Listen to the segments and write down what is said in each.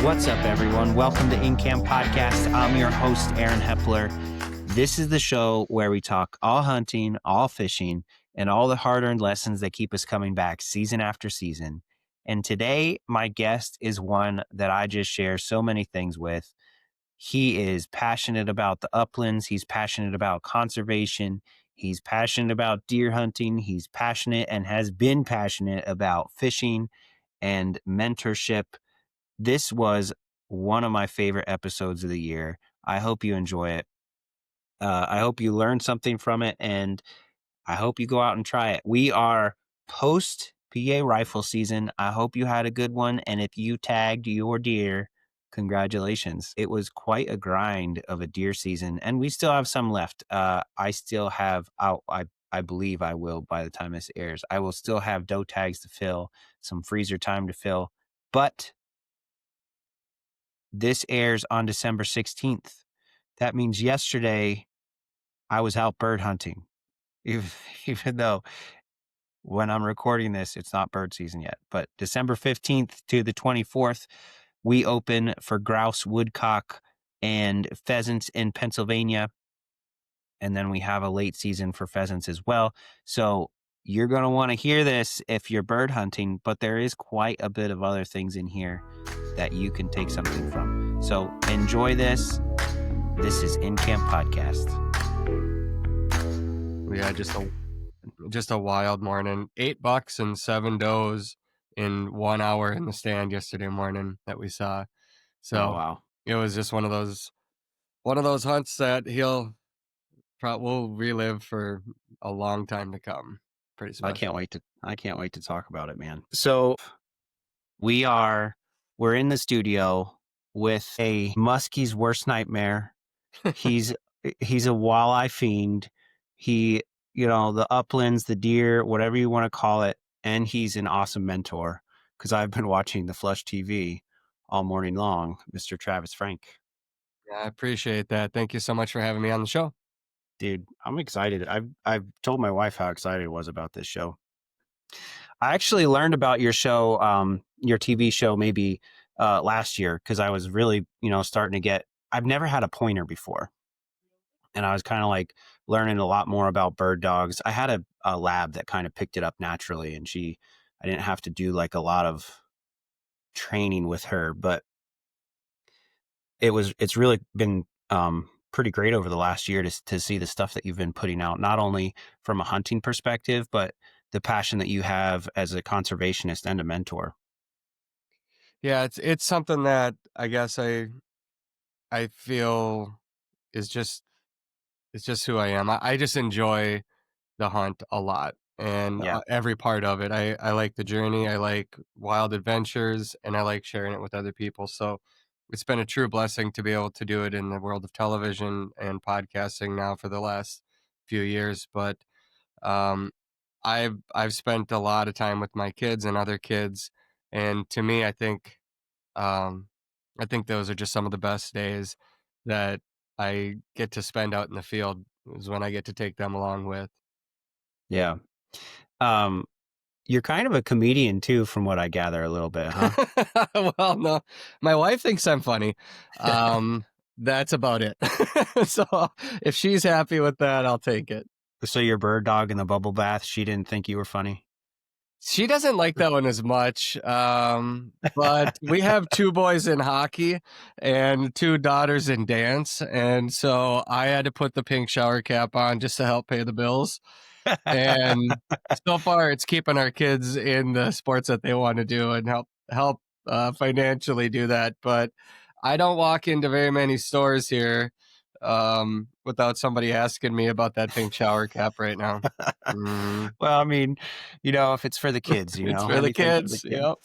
What's up, everyone? Welcome to InCamp Podcast. I'm your host, Aaron Hepler. This is the show where we talk all hunting, all fishing, and all the hard-earned lessons that keep us coming back season after season. And today, my guest is one that I just share so many things with. He is passionate about the uplands. He's passionate about conservation. He's passionate about deer hunting. He's passionate and has been passionate about fishing and mentorship. This was one of my favorite episodes of the year. I hope you enjoy it. I hope you learn something from it, and I hope you go out and try it. We are post PA rifle season. I hope you had a good one, and if you tagged your deer, congratulations. It was quite a grind of a deer season, and we still have some left. I still have, I believe I will by the time this airs. I will still have doe tags to fill, some freezer time to fill, but this airs on December 16th. That means yesterday I was out bird hunting, even though when I'm recording this, it's not bird season yet. But December 15th to the 24th, we open for grouse, woodcock, and pheasants in Pennsylvania. And then we have a late season for pheasants as well. So you're going to want to hear this if you're bird hunting, but there is quite a bit of other things in here that you can take something from. So enjoy this. This is InCamp Podcast. We had just a wild morning. $8 and 7 does in 1 hour in the stand yesterday morning that we saw. So wow. It was just one of those hunts that we'll relive for a long time to come. Pretty special. I can't wait to talk about it, man. So we're in the studio with a muskie's worst nightmare. He's a walleye fiend. He, the uplands, the deer, whatever you want to call it. And he's an awesome mentor because I've been watching the Flush TV all morning long, Mr. Travis Frank. Yeah, I appreciate that. Thank you so much for having me on the show. Dude, I'm excited. I've told my wife how excited I was about this show. I actually learned about your show, your TV show, maybe last year because I was really, starting to I've never had a pointer before. And I was kind of like learning a lot more about bird dogs. I had a lab that kind of picked it up naturally, and I didn't have to do like a lot of training with her, but it's really been pretty great over the last year to see the stuff that you've been putting out, not only from a hunting perspective, but the passion that you have as a conservationist and a mentor. Yeah, it's something that I guess I feel is just, it's just who I am. I just enjoy the hunt a lot and every part of it. I like the journey. I like wild adventures, and I like sharing it with other people. So it's been a true blessing to be able to do it in the world of television and podcasting now for the last few years. But I've spent a lot of time with my kids and other kids, and to me, I think those are just some of the best days that I get to spend out in the field, is when I get to take them along with. Yeah. You're kind of a comedian too, from what I gather a little bit, huh? Well, no, my wife thinks I'm funny. That's about it. So if she's happy with that, I'll take it. So your bird dog in the bubble bath, she didn't think you were funny? She doesn't like that one as much. But we have 2 boys in hockey and 2 daughters in dance. And so I had to put the pink shower cap on just to help pay the bills. And so far it's keeping our kids in the sports that they want to do and help financially do that. But I don't walk into very many stores here without somebody asking me about that pink shower cap right now. Well, I mean, if it's for the kids, it's for the kids. Yep.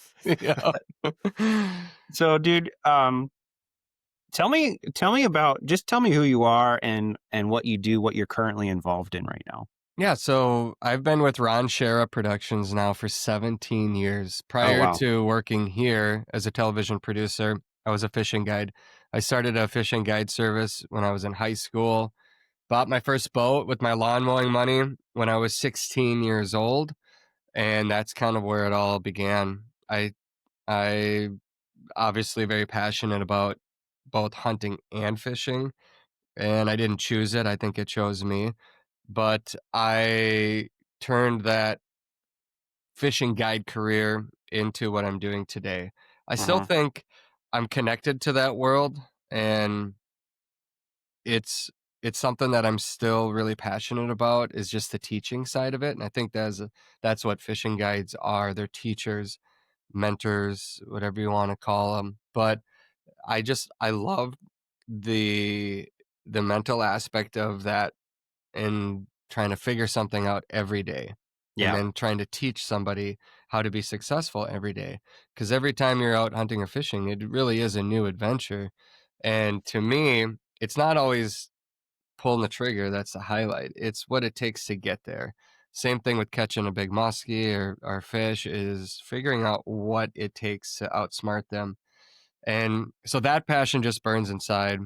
So, dude, tell me who you are and what you do, what you're currently involved in right now. Yeah, so I've been with Ron Shera Productions now for 17 years. Prior to working here as a television producer, I was a fishing guide. I started a fishing guide service when I was in high school. Bought my first boat with my lawn mowing money when I was 16 years old, and that's kind of where it all began. I obviously very passionate about both hunting and fishing, and I didn't choose it. I think it chose me. But I turned that fishing guide career into what I'm doing today. I still Mm-hmm. think I'm connected to that world, and it's it's something that I'm still really passionate about, is just the teaching side of it, and I think that's what fishing guides are. They're teachers, mentors, whatever you wanna call them. But I love the mental aspect of that, and trying to figure something out every day, and Yeah. then trying to teach somebody how to be successful every day. Because every time you're out hunting or fishing, it really is a new adventure. And to me, it's not always pulling the trigger that's the highlight. It's what it takes to get there. Same thing with catching a big muskie or fish, is figuring out what it takes to outsmart them. And so that passion just burns inside.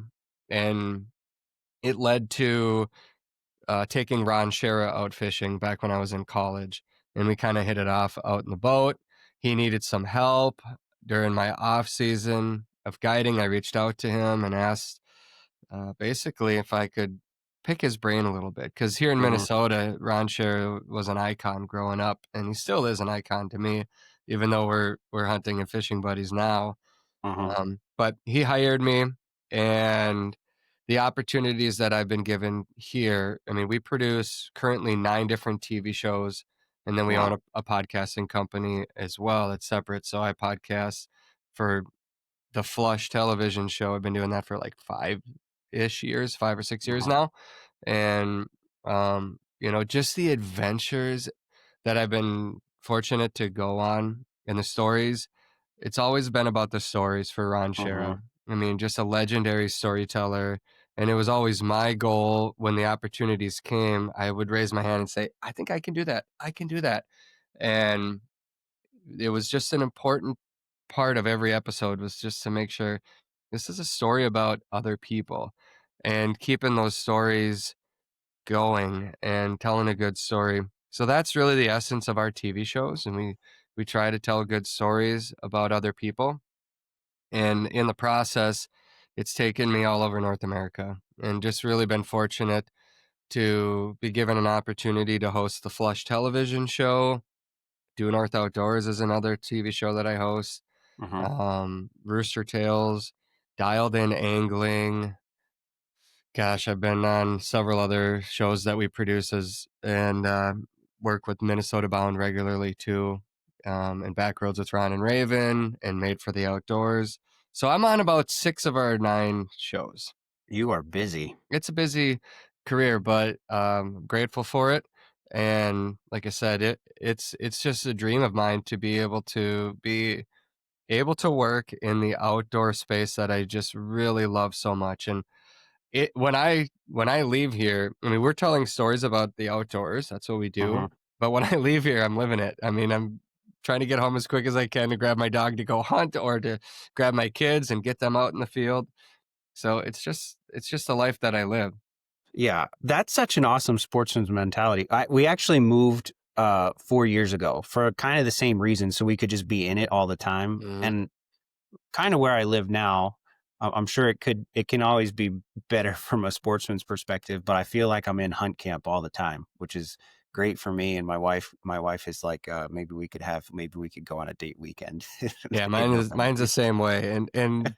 And it led to taking Ron Shera out fishing back when I was in college, and we kind of hit it off out in the boat. He needed some help during my off season of guiding. I reached out to him and asked, basically, if I could pick his brain a little bit, because here in Mm-hmm. Minnesota, Ron Shera was an icon growing up, and he still is an icon to me, even though we're hunting and fishing buddies now. Mm-hmm. But he hired me, and the opportunities that I've been given here, I mean, we produce currently 9 different TV shows, and then we own Wow. a podcasting company as well that's separate. So I podcast for the Flush television show. I've been doing that for like 5-ish years, 5 or 6 years Mm-hmm. now. And, just the adventures that I've been fortunate to go on, and the stories, it's always been about the stories for Ron Mm-hmm. Shera. I mean, just a legendary storyteller. And it was always my goal, when the opportunities came, I would raise my hand and say, I think I can do that. I can do that. And it was just an important part of every episode, was just to make sure this is a story about other people, and keeping those stories going and telling a good story. So that's really the essence of our TV shows, and we try to tell good stories about other people. And in the process, it's taken me all over North America, and just really been fortunate to be given an opportunity to host the Flush television show. Do North Outdoors is another TV show that I host. Mm-hmm. Rooster Tales, Dialed In Angling. Gosh, I've been on several other shows that we produce, and work with Minnesota Bound regularly too, and Backroads with Ron and Raven, and Made for the Outdoors. So I'm on about 6 of our 9 shows. You are busy. It's a busy career, but grateful for it. And like I said, it's just a dream of mine to be able to work in the outdoor space that I just really love so much. And when I leave here, I mean, we're telling stories about the outdoors. That's what we Mm-hmm. do. But when I leave here, I'm living it. I mean, I'm trying to get home as quick as I can to grab my dog to go hunt, or to grab my kids and get them out in the field. So it's just the life that I live. Yeah, that's such an awesome sportsman's mentality. We actually moved 4 years ago for kind of the same reason, so we could just be in it all the time. Mhm. And kind of where I live now, I'm sure it can always be better from a sportsman's perspective, but I feel like I'm in hunt camp all the time, which is great for me and my wife. My wife is like, maybe we could go on a date weekend. Yeah, You mine know? is mine's the same way. And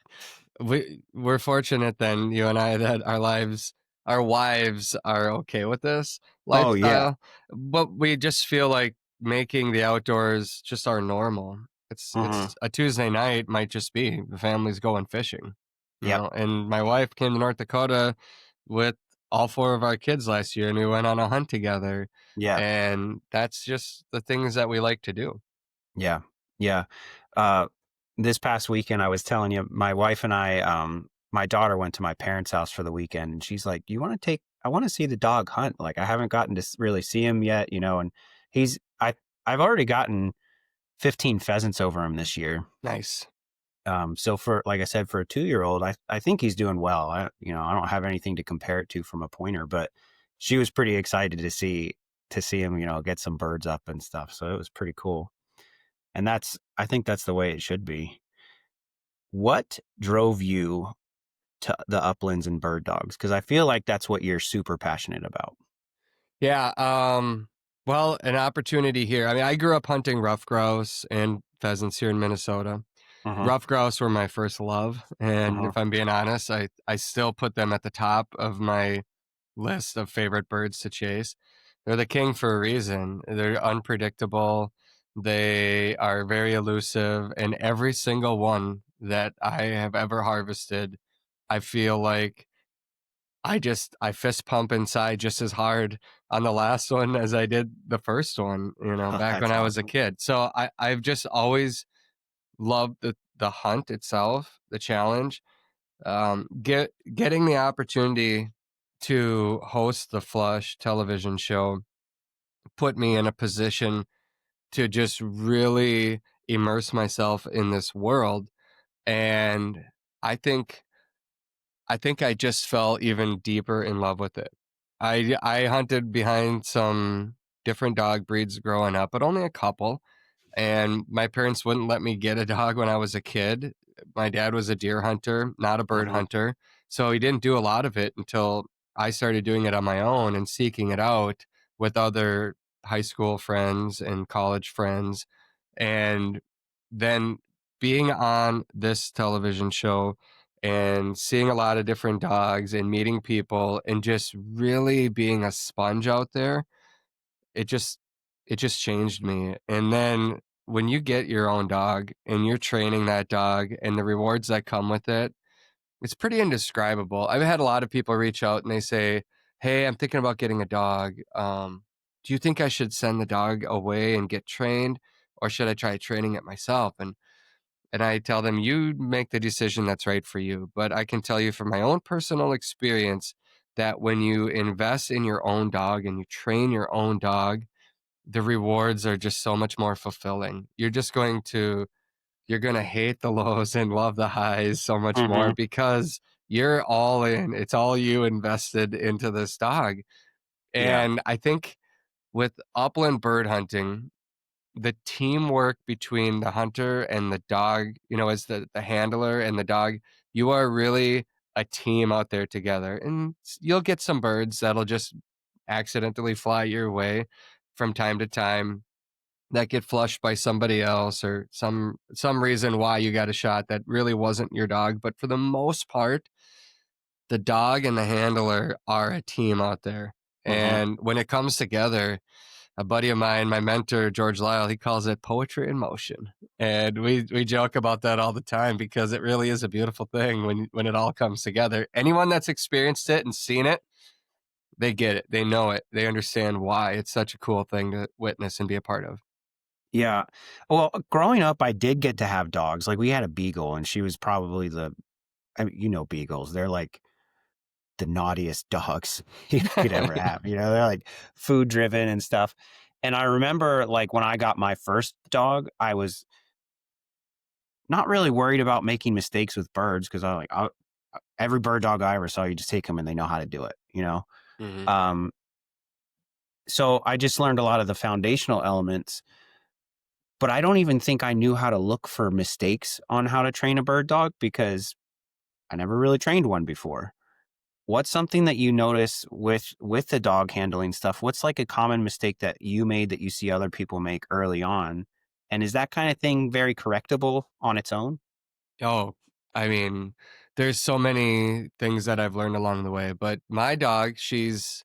we're fortunate then, you and I, that our wives are okay with this Oh yeah. lifestyle, but we just feel like making the outdoors just our normal. Hmm. It's a Tuesday night might just be the family's going fishing, Yep. and my wife came to North Dakota with all 4 of our kids last year, and we went on a hunt together, Yeah. and that's just the things that we like to do. Yeah. Yeah. Uh, this past weekend, I was telling you, my wife and I, my daughter went to my parents' house for the weekend, and she's like, I want to see the dog hunt. Like, I haven't gotten to really see him yet, and he's, I've already gotten 15 pheasants over him this year. Nice. So like I said, for a 2-year-old, I think he's doing well. I don't have anything to compare it to from a pointer, but she was pretty excited to see him, get some birds up and stuff. So it was pretty cool. And I think that's the way it should be. What drove you to the uplands and bird dogs? Because I feel like that's what you're super passionate about. Yeah, well, an opportunity here. I mean, I grew up hunting rough grouse and pheasants here in Minnesota. Uh-huh. Rough grouse were my first love, and Uh-huh. if I'm being honest, I still put them at the top of my list of favorite birds to chase. They're the king for a reason. They're unpredictable. They are very elusive, and every single one that I have ever harvested, I feel like I fist pump inside just as hard on the last one as I did the first one, Oh, back when that's I was a awesome. kid. So I've just always loved the hunt itself, the challenge. Getting the opportunity to host the Flush television show put me in a position to just really immerse myself in this world. And I think I just fell even deeper in love with it. I hunted behind some different dog breeds growing up, but only a couple. And my parents wouldn't let me get a dog when I was a kid. My dad was a deer hunter, not a bird Uh-huh. hunter. So he didn't do a lot of it until I started doing it on my own and seeking it out with other high school friends and college friends. And then being on this television show and seeing a lot of different dogs and meeting people and just really being a sponge out there, it just it just changed me. And then when you get your own dog and you're training that dog and the rewards that come with it, it's pretty indescribable. I've had a lot of people reach out and they say, "Hey, I'm thinking about getting a dog. Do you think I should send the dog away and get trained, or should I try training it myself?" And I tell them, "You make the decision that's right for you." But I can tell you from my own personal experience that when you invest in your own dog and you train your own dog, the rewards are just so much more fulfilling. You're going to hate the lows and love the highs so much more Mm-hmm. because you're all in. It's all you invested into this dog. Yeah. And I think with upland bird hunting, the teamwork between the hunter and the dog, as the handler and the dog, you are really a team out there together. And you'll get some birds that'll just accidentally fly your way from time to time that get flushed by somebody else or some reason why you got a shot that really wasn't your dog. But for the most part, the dog and the handler are a team out there. Uh-huh. And when it comes together, a buddy of mine, my mentor, George Lyle, he calls it poetry in motion. And we joke about that all the time because it really is a beautiful thing when it all comes together. Anyone that's experienced it and seen it, they get it. They know it. They understand why it's such a cool thing to witness and be a part of. Yeah. Well, growing up, I did get to have dogs. Like we had a beagle, and she was probably I mean, beagles. They're like the naughtiest dogs you could ever have. They're like food driven and stuff. And I remember like when I got my first dog, I was not really worried about making mistakes with birds because every bird dog I ever saw, you just take them and they know how to do it. Hmm. Um, so I just learned a lot of the foundational elements, but I don't even think I knew how to look for mistakes on how to train a bird dog because I never really trained one before. What's something that you notice with the dog handling stuff? What's like a common mistake that you made that you see other people make early on? And is that kind of thing very correctable on its own? Oh, I mean, there's so many things that I've learned along the way, but my dog, she's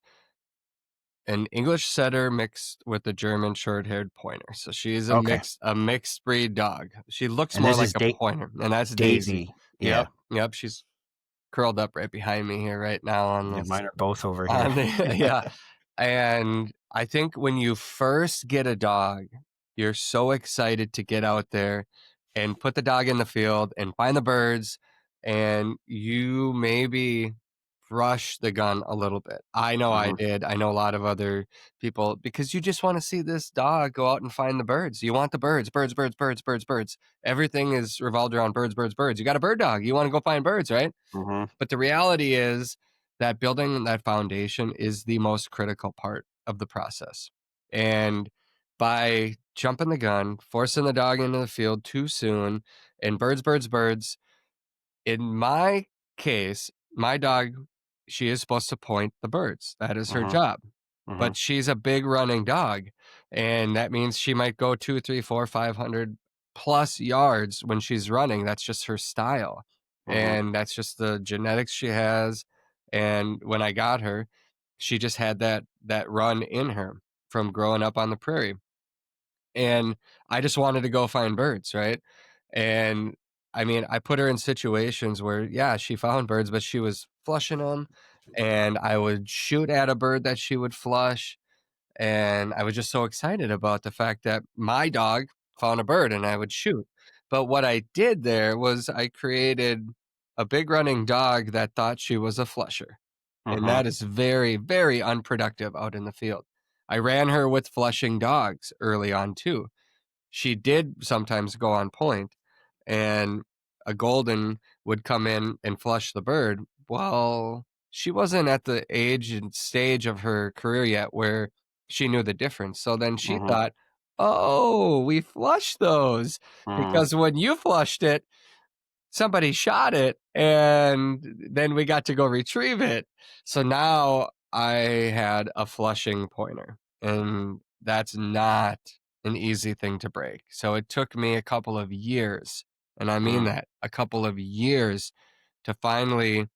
an English setter mixed with a German short-haired pointer. So she's a Okay. mixed breed dog. She looks And more this like is a pointer, and that's Daisy. Daisy. Yeah. Yep, yep. She's curled up right behind me here right now on Yeah. this Mine are both over here. on the yeah. And I think when you first get a dog, you're so excited to get out there and put the dog in the field and find the birds, and you maybe rush the gun a little bit. I know I Mhm. did. I know a lot of other people because you just want to see this dog go out and find the birds. You want the birds, birds, birds, birds, birds, birds. Everything is revolved around birds, birds, birds. You got a bird dog. You want to go find birds, right? Mhm. But the reality is that building that foundation is the most critical part of the process. And by jumping the gun, forcing the dog into the field too soon, and birds, birds, birds, In my case, my dog, she is supposed to point the birds. That is her Mhm. job. Mhm. But she's a big running dog, and that means she might go 2, 3, 4, 500 plus yards when she's running. That's just her style, Mhm. and that's just the genetics she has. And when I got her, she just had that run in her from growing up on the prairie. And I just wanted to go find birds, right? And I mean, I put her in situations where, yeah, she found birds, but she was flushing them, and I would shoot at a bird that she would flush. And I was just so excited about the fact that my dog found a bird and I would shoot. But what I did there was I created a big running dog that thought she was a flusher. And Mhm. that is very, very unproductive out in the field. I ran her with flushing dogs early on too. She did sometimes go on point, and a golden would come in and flush the bird. Well, she wasn't at the age and stage of her career yet where she knew the difference. So then she Mhm. thought, "Oh, we flushed those Mhm. because when you flushed it, somebody shot it, and then we got to go retrieve it." So now I had a flushing pointer, and that's not an easy thing to break. So it took me a couple of years, and I mean Mhm. that, a couple of years to finally,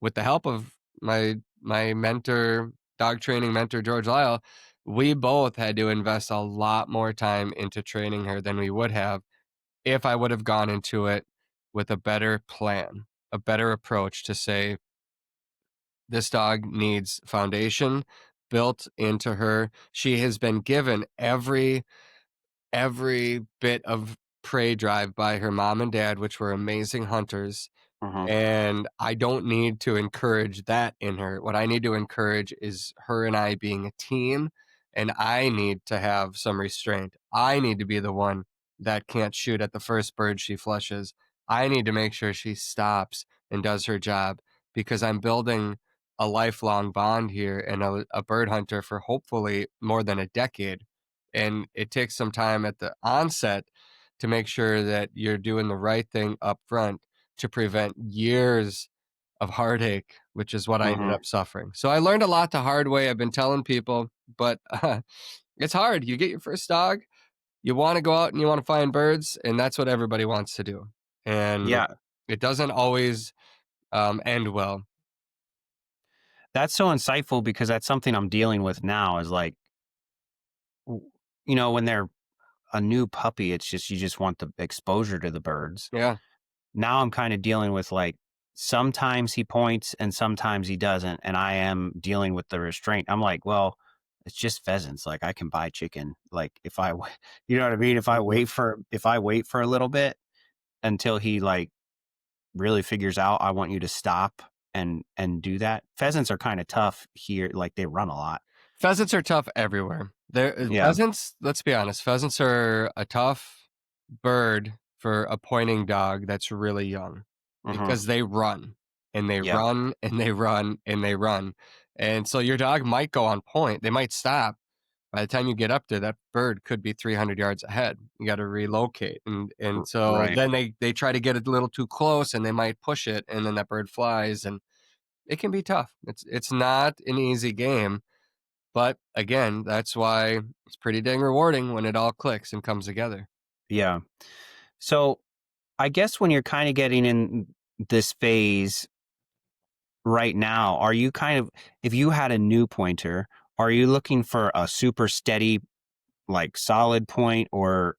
with the help of my mentor, dog training mentor, George Lyle, we both had to invest a lot more time into training her than we would have if I would have gone into it with a better plan, a better approach to say, this dog needs foundation built into her. She has been given every bit of prey drive by her mom and dad, which were amazing hunters. Mhm. And I don't need to encourage that in her. What I need to encourage is her and I being a team, and I need to have some restraint. I need to be the one that can't shoot at the first bird she flushes. I need to make sure she stops and does her job because I'm building a lifelong bond here and a bird hunter for hopefully more than a decade. And it takes some time at the onset to make sure that you're doing the right thing up front to prevent years of heartache, which is what I ended Mhm. up suffering. So I learned a lot the hard way. I've been telling people, but it's hard. You get your first dog, you want to go out and you want to find birds, and that's what everybody wants to do. And Yeah, it doesn't always end well. that's so insightful because that's something I'm dealing with now is like, w when they're a new puppy, it's just you just want the exposure to the birds. Yeah. Now I'm kinda dealing with, like, sometimes he points and sometimes he doesn't, and I am dealing with the restraint. I'm like, "Well, it's just pheasants, like, I can buy chicken." Like, if I w you know what I mean? Mhm. If I wait for a little bit until he, like, really figures out I want you to stop and do that. Pheasants are kinda tough here, like, they run a lot. Pheasants are tough everywhere. Yeah. Pheasants, let's be honest, pheasants are a tough bird for a pointing dog that's really young Mhm. because they run and they Yeah. run and they run and they run. And so your dog might go on point. They might stop. By the time you get up there, that bird could be 300 yards ahead. You got to relocate. And so Right. then they try to get a little too close and they might push it and then that bird flies and it can be tough. It's not an easy game, but again, that's why it's pretty dang rewarding when it all clicks and comes together. Yeah. So, I guess when you're kinda getting in this phase right now, are you kind of if you had a new pointer, are you looking for a super steady, like, solid point, or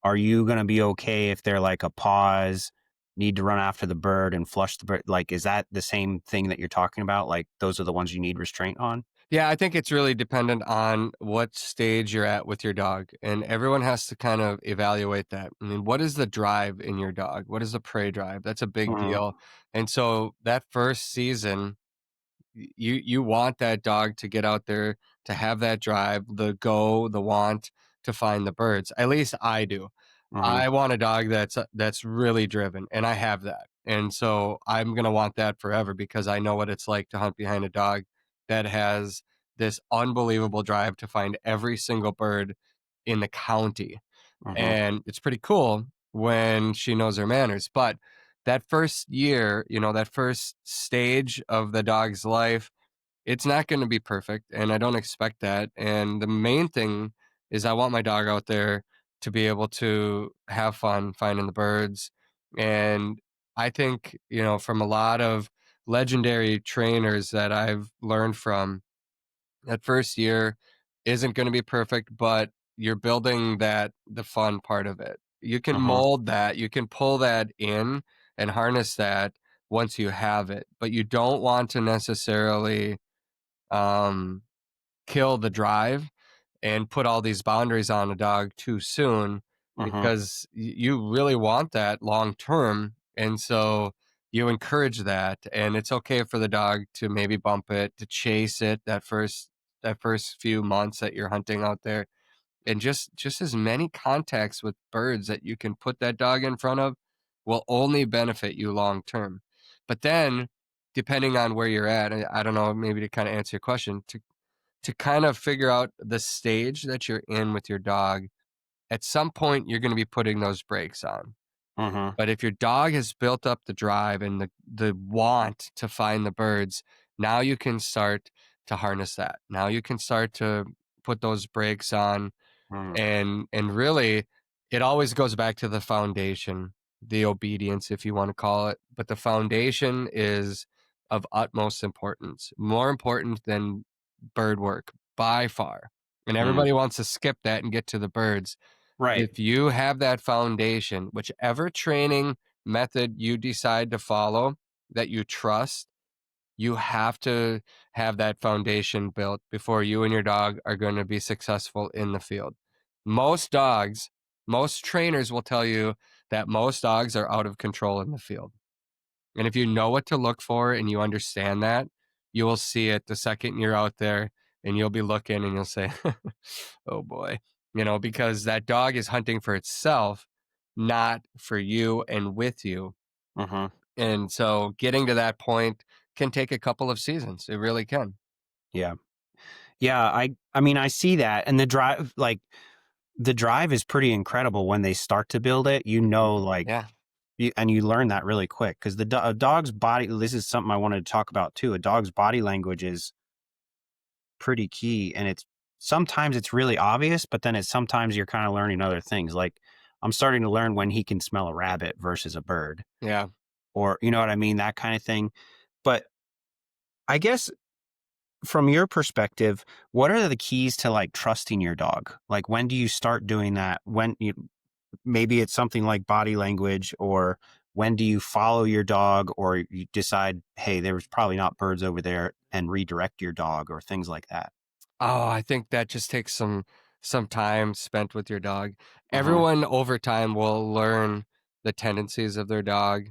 are you gonna be okay if they're like a pause, need to run after the bird and flush the bird? Like, is that the same thing that you're talking about? Like, those are the ones you need restraint on? Yeah, I think it's really dependent on what stage you're at with your dog, and everyone has to kind of evaluate that. I mean, what is the drive in your dog? What is the prey drive? That's a big Mhm. deal. And so that first season, you want that dog to get out there to have that drive, the go, the want to find the birds. At least I do. Mhm. I want a dog that's really driven, and I have that. And so I'm gonna want that forever because I know what it's like to hunt behind a dog that has this unbelievable drive to find every single bird in the county. Mhm. And it's pretty cool when she knows her manners. But that first year, that first stage of the dog's life, it's not going to be perfect, and I don't expect that. And the main thing is I want my dog out there to be able to have fun finding the birds. And I think, from a lot of legendary trainers that I've learned from, that first year isn't going to be perfect, but you're building the fun part of it. You can Uh-huh. mold that, you can pull that in and harness that once you have it, but you don't want to necessarily um, kill the drive and put all these boundaries on a dog too soon, Uh-huh. because you really want that long term. And so you encourage that, and it's okay for the dog to maybe bump it, to chase it that first few months that you're hunting out there. And just as many contacts with birds that you can put that dog in front of will only benefit you long term. But then, depending on where you're at, I don't know, maybe to kind of answer your question, to kind of figure out the stage that you're in with your dog, at some point you're going to be putting those brakes on. Uh-huh. But if your dog has built up the drive and the want to find the birds, now you can start to harness that. Now you can start to put those brakes on, Uh-huh. and really, it always goes back to the foundation, the obedience, if you want to call it. But the foundation is of utmost importance, more important than bird work by far. And Mm. everybody wants to skip that and get to the birds. Right. If you have that foundation, whichever training method you decide to follow that you trust, you have to have that foundation built before you and your dog are going to be successful in the field. Most dogs, most trainers will tell you that most dogs are out of control in the field. And if you know what to look for and you understand that, you will see it the second you're out there, and you'll be looking and you'll say, oh boy, because that dog is hunting for itself, not for you and with you. Uh-huh. And so getting to that point can take a couple of seasons. It really can. Yeah. Yeah, I mean, I see that, and the drive is pretty incredible when they start to build it. Like Yeah. you learn that really quick because a dog's body. This is something I wanted to talk about too. A dog's body language is pretty key, and sometimes it's really obvious, but then it's sometimes you're kind of learning other things. Like I'm starting to learn when he can smell a rabbit versus a bird, Yeah. or you know what I mean, that kind of thing. But I guess from your perspective, what are the keys to like trusting your dog? Like when do you start doing that? Maybe it's something like body language, or when do you follow your dog, or you decide, hey, there's probably not birds over there, and redirect your dog, or things like that. Oh, I think that just takes some time spent with your dog. Uh-huh. Everyone over time will learn the tendencies of their dog,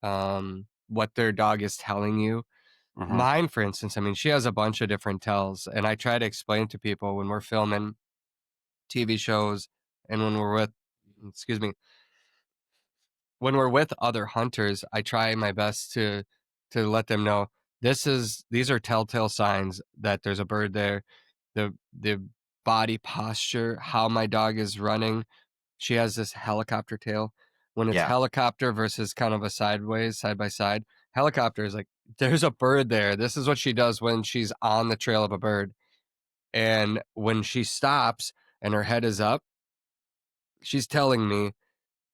what their dog is telling you. Uh-huh. Mine, for instance, I mean, she has a bunch of different tells, and I try to explain to people when we're filming TV shows and excuse me, when we're with other hunters, I try my best to let them know these are telltale signs that there's a bird there. The body posture, how my dog is running. She has this helicopter tail. When it's Yeah. helicopter versus kind of a sideways, side by side, helicopter is like, there's a bird there. This is what she does when she's on the trail of a bird. And when she stops and her head is up, she's telling me,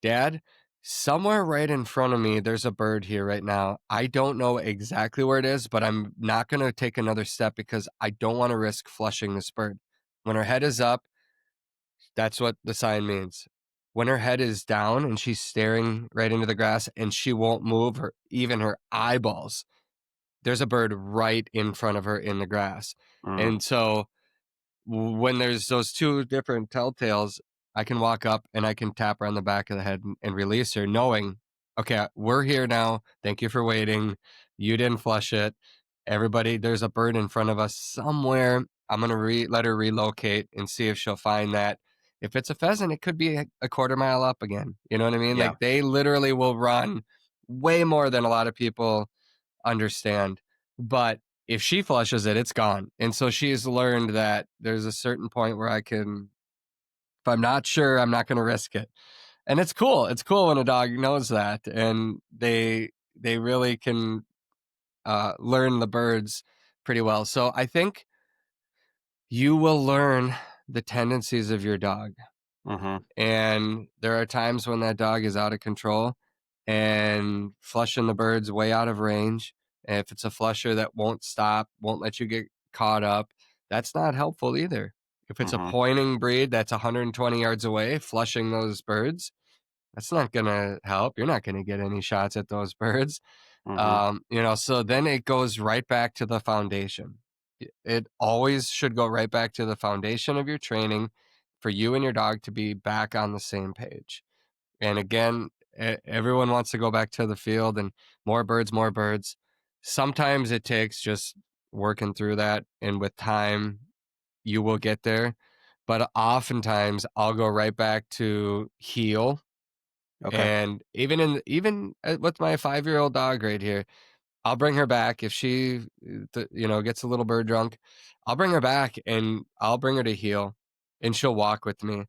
Dad, somewhere right in front of me, there's a bird here right now. I don't know exactly where it is, but I'm not going to take another step because I don't want to risk flushing this bird. When her head is up, that's what the sign means. When her head is down and she's staring right into the grass and she won't move even her eyeballs, there's a bird right in front of her in the grass. Mm. And so when there's those two different telltales, I can walk up and I can tap her on the back of the head and release her, knowing, okay, we're here now. Thank you for waiting. You didn't flush it. Everybody, there's a bird in front of us somewhere. I'm gonna let her relocate and see if she'll find that. If it's a pheasant, it could be a quarter mile up again. You know what I mean? Yeah. Like they literally will run way more than a lot of people understand. But if she flushes it, it's gone. And so she's learned that there's a certain point where if I'm not sure, I'm not going to risk it. And it's cool. It's cool when a dog knows that, and they really can learn the birds pretty well. So I think you will learn the tendencies of your dog. Mm-hmm. And there are times when that dog is out of control and flushing the birds way out of range. And if it's a flusher that won't stop, won't let you get caught up, that's not helpful either. If it's a Mm-hmm. pointing breed that's 120 yards away, flushing those birds, that's not going to help. You're not going to get any shots at those birds. Mm-hmm. So then it goes right back to the foundation. It always should go right back to the foundation of your training for you and your dog to be back on the same page. And again, everyone wants to go back to the field and more birds, more birds. Sometimes it takes just working through that, and with time, you will get there. But oftentimes, I'll go right back to heel. Okay. And even with my 5-year-old dog right here, I'll bring her back if she, gets a little bird drunk. I'll bring her back and I'll bring her to heel, and she'll walk with me,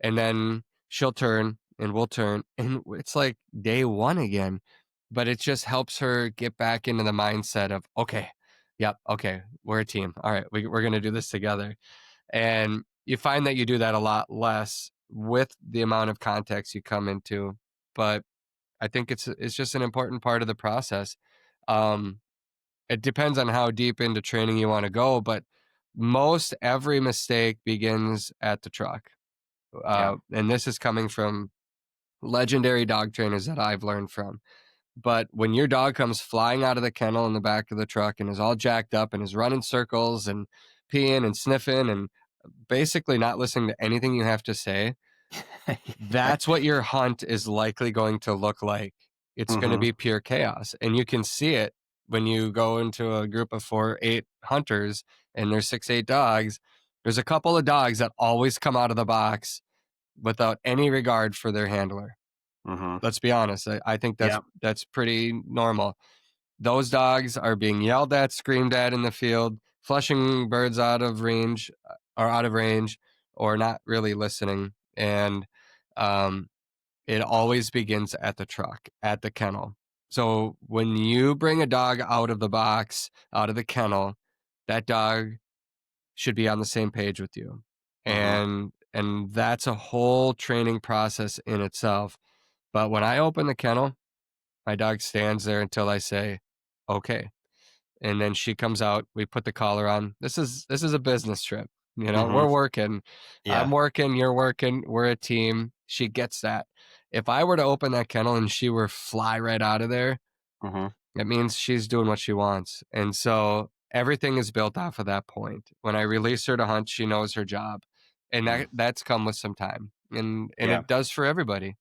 and then she'll turn and we'll turn, and it's like day one again. But it just helps her get back into the mindset of, okay, yep, okay, we're a team. All right, we're gonna do this together. And you find that you do that a lot less with the amount of context you come into, but I think it's just an important part of the process. Um, it depends on how deep into training you want to go, but most every mistake begins at the truck. Yeah. And this is coming from legendary dog trainers that I've learned from. But when your dog comes flying out of the kennel in the back of the truck and is all jacked up and is running circles and peeing and sniffing and basically not listening to anything you have to say, that's what your hunt is likely going to look like. It's going to Mm-hmm. be pure chaos. And you can see it when you go into a group of 4, 8 hunters and there's 6, 8 dogs. There's a couple of dogs that always come out of the box without any regard for their handler. Mm-hmm. Let's be honest. I think Yeah. that's pretty normal. Those dogs are being yelled at, screamed at in the field, flushing birds out of range or not really listening. And um, it always begins at the truck, at the kennel. So when you bring a dog out of the box, out of the kennel, that dog should be on the same page with you. Mm-hmm. And that's a whole training process in itself. But when I open the kennel, my dog stands there until I say, okay. And then she comes out, we put the collar on. This is a business trip. Mm-hmm. We're working. I'm Yeah. working, you're working, we're a team. She gets that. If I were to open that kennel and she were fly right out of there, Mm-hmm. it means she's doing what she wants. And so everything is built off of that point. When I release her to hunt, she knows her job. And Mm. that's come with some time. And Yeah. it does for everybody.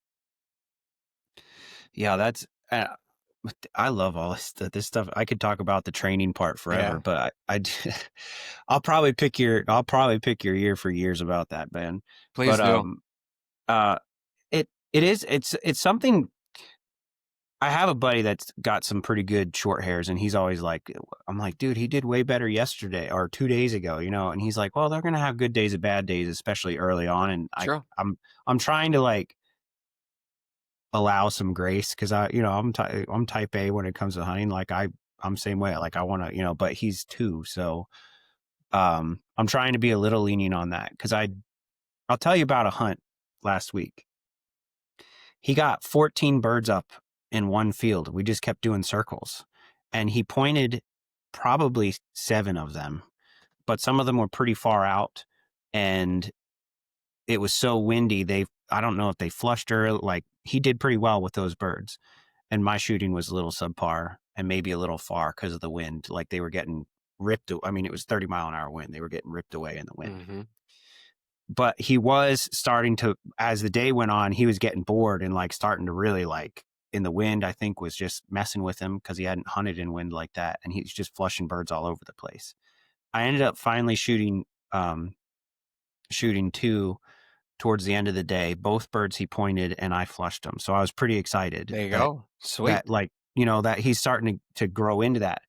Yeah. That's. I love all this stuff. I could talk about the training part forever, Yeah. but I'll probably pick your ear for years about that, man. Please But do. uh, it's something. I have a buddy that's got some pretty good short hairs, and he's always like, I'm like, dude, he did way better yesterday or 2 days ago, and he's like, well, they're gonna have good days and bad days, especially early on, and Sure. I'm trying to like allow some grace because I'm type A when it comes to hunting. Like I'm same way. Like I want to, but he's 2, so I'm trying to be a little lenient on that because I'll tell you about a hunt last week. He got 14 birds up in one field. We just kept doing circles, and he pointed probably 7 of them, but some of them were pretty far out, and it was so windy. I don't know if they flushed her. Like he did pretty well with those birds. And my shooting was a little subpar and maybe a little far because of the wind. Like they were getting ripped. I mean, it was 30-mile-an-hour wind. They were getting ripped away in the wind. Mm-hmm. But he was starting to, as the day went on, he was getting bored and like starting to really like in the wind, I think was just messing with him because he hadn't hunted in wind like that. And he was just flushing birds all over the place. I ended up finally shooting 2 towards the end of the day. Both birds he pointed and I flushed them. So I was pretty excited. There you go. Sweet. That like, that he's starting to grow into that.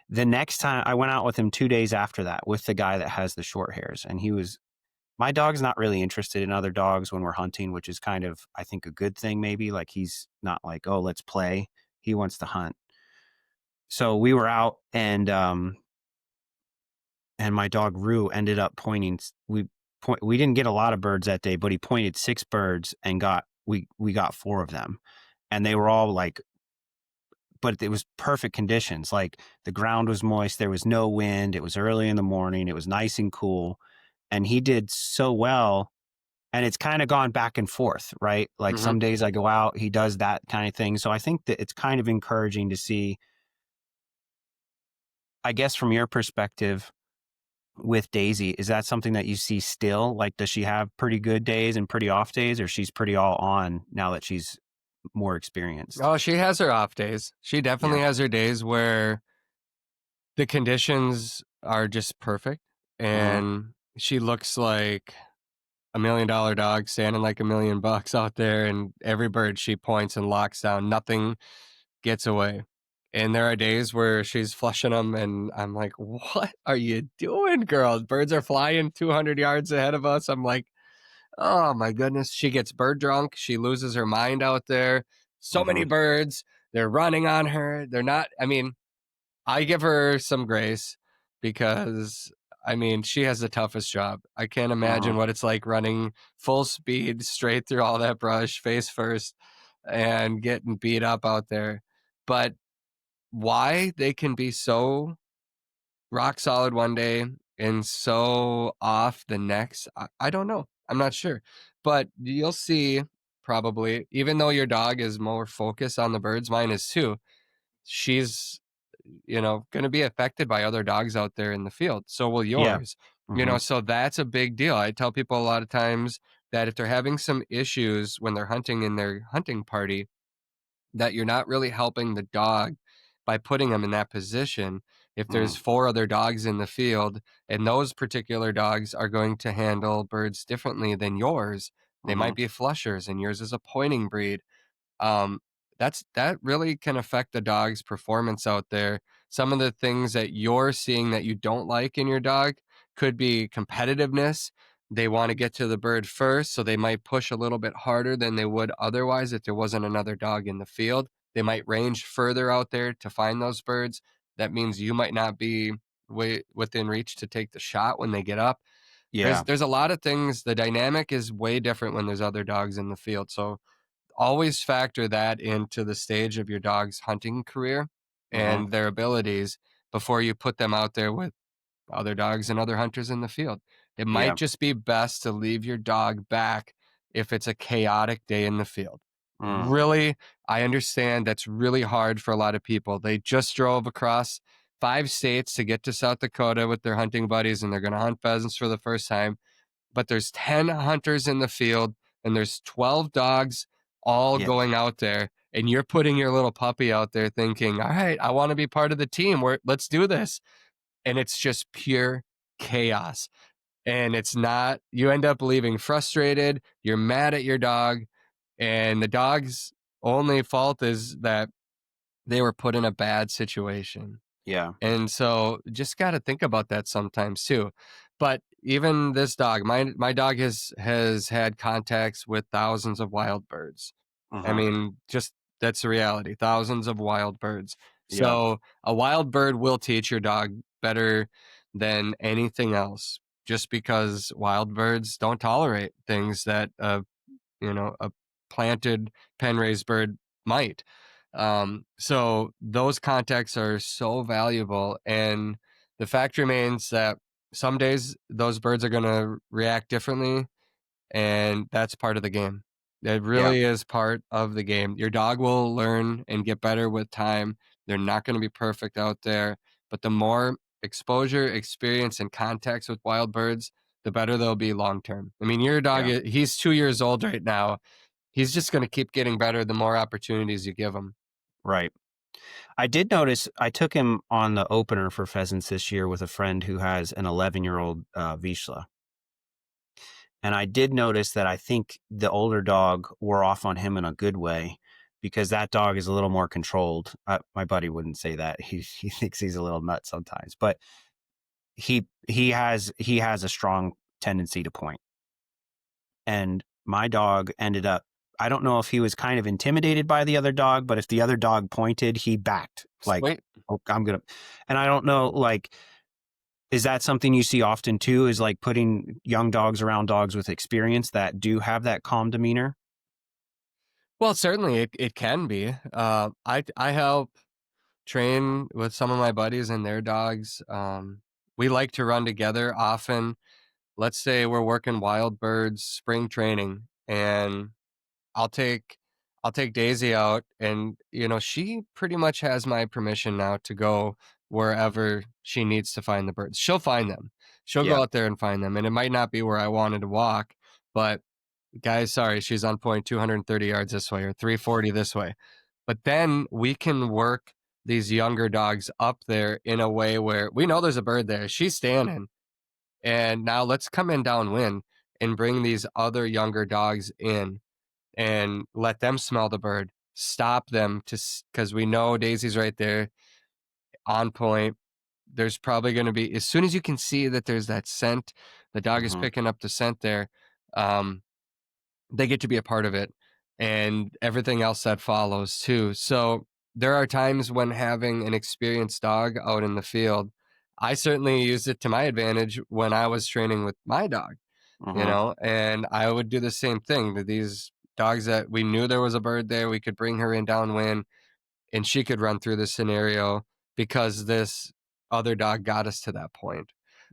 The next time I went out with him 2 days after that with the guy that has the short hairs, and he was My dog's not really interested in other dogs when we're hunting, which is kind of, I think, a good thing maybe. Like he's not like, oh, let's play. He wants to hunt. So we were out and my dog Rue ended up pointing. We didn't get a lot of birds that day, but he pointed 6 birds and we got 4 of them. And they were all like, but it was perfect conditions. Like the ground was moist. There was no wind. It was early in the morning. It was nice and cool. And he did so well. And it's kind of gone back and forth, right? Like some days I go out, he does that kind of thing. So I think that it's kind of encouraging to see, I guess, from your perspective with Daisy, is that something that you see still? Like, does she have pretty good days and pretty off days, or she's pretty all on now that she's more experienced? Oh, she has her off days. She definitely Yeah. has her days where the conditions are just perfect and she looks like $1 million dog standing like $1,000,000 out there, and every bird she points and locks down, nothing gets away. And there are days where she's flushing them and I'm like, what are you doing, girl? Birds are flying 200 yards ahead of us. I'm like, oh my goodness. She gets bird drunk. She loses her mind out there. So many birds. They're running on her. They're not, I mean, I give her some grace because I mean, she has the toughest job. I can't imagine what it's like running full speed straight through all that brush, face first, and getting beat up out there. But why they can be so rock solid one day and so off the next, I don't know. I'm not sure. But you'll see probably, even though your dog is more focused on the birds, mine is too, she's going to be affected by other dogs out there in the field. So will Yeah. yours. So that's a big deal. I tell people a lot of times that if they're having some issues when they're hunting in their hunting party, that you're not really helping the dog by putting them in that position. If there's 4 other dogs in the field and those particular dogs are going to handle birds differently than yours, they might be flushers and yours is a pointing breed. um, that really can affect the dog's performance out there. Some of the things that you're seeing that you don't like in your dog could be competitiveness. They want to get to the bird first, so they might push a little bit harder than they would otherwise if there wasn't another dog in the field. They might range further out there to find those birds. That means you might not be within reach to take the shot when they get up. Yeah. There's a lot of things. The dynamic is way different when there's other dogs in the field. So always factor that into the stage of your dog's hunting career and their abilities before you put them out there with other dogs and other hunters in the field. It might Yeah. just be best to leave your dog back if it's a chaotic day in the field. Mm. Really, I understand that's really hard for a lot of people. They just drove across 5 states to get to South Dakota with their hunting buddies and they're going to hunt pheasants for the first time, but there's 10 hunters in the field and there's 12 dogs all Yeah. going out there, and you're putting your little puppy out there thinking, all right, I want to be part of the team, let's do this. And it's just pure chaos. And it's not, you end up leaving frustrated, you're mad at your dog, and the dog's only fault is that they were put in a bad situation. Yeah. And so just got to think about that sometimes too. But even this dog, my dog has had contacts with thousands of wild birds. I mean, just that's the reality, thousands of wild birds. Yeah. So a wild bird will teach your dog better than anything else, just because wild birds don't tolerate things that a planted pen raised bird might. So those contacts are so valuable. And the fact remains that some days those birds are going to react differently. And that's part of the game. It Yeah. really is part of the game. Your dog will learn and get better with time. They're not going to be perfect out there, but the more exposure, experience, and contacts with wild birds, the better they'll be long term. I mean, your dog, Yeah. he's 2 years old right now. He's just going to keep getting better the more opportunities you give him. Right. I did notice I took him on the opener for pheasants this year with a friend who has an 11-year-old Vizsla. And I did notice that I think the older dog wore off on him in a good way because that dog is a little more controlled. My buddy wouldn't say that. He thinks he's a little nuts sometimes, but he has a strong tendency to point. and my dog ended up, I don't know if he was kind of intimidated by the other dog, but if the other dog pointed, he backed like, Sweet. oh, and I don't know, like, is that something you see often too, is like putting young dogs around dogs with experience that do have that calm demeanor? Well, certainly it can be. I help train with some of my buddies and their dogs. We like to run together often. Let's say we're working wild birds spring training, and I'll take I'll take Daisy out, and she pretty much has my permission now to go wherever she needs to find the birds. She'll find them. She'll Yeah. go out there and find them, and it might not be where I wanted to walk, but guys, sorry, she's on point 230 yards this way or 340 this way. But then we can work these younger dogs up there in a way where we know there's a bird there. She's standing. And now let's come in downwind and bring these other younger dogs in and let them smell the bird. Stop them because we know Daisy's right there on point. There's probably going to be, as soon as you can see that there's that scent, the dog is Hmm. picking up the scent there. They get to be a part of it and everything else that follows too. So there are times when having an experienced dog out in the field, I certainly used it to my advantage when I was training with my dog, Hmm. and I would do the same thing to these dogs that we knew there was a bird there. We could bring her in downwind and she could run through the scenario because this other dog got us to that point.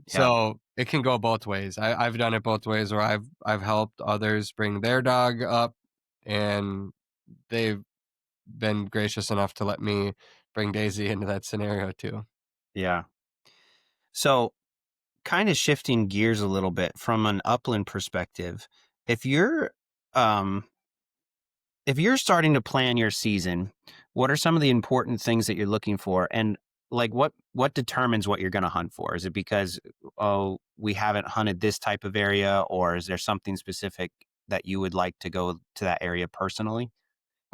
Yeah. So it can go both ways. I've done it both ways where I've helped others bring their dog up, and they've been gracious enough to let me bring Daisy into that scenario too. Yeah. So kind of shifting gears a little bit from an upland perspective, if you're um if you're starting to plan your season, what are some of the important things that you're looking for? And like what determines what you're going to hunt for? Is it because, oh, we haven't hunted this type of area, or is there something specific that you would like to go to that area personally?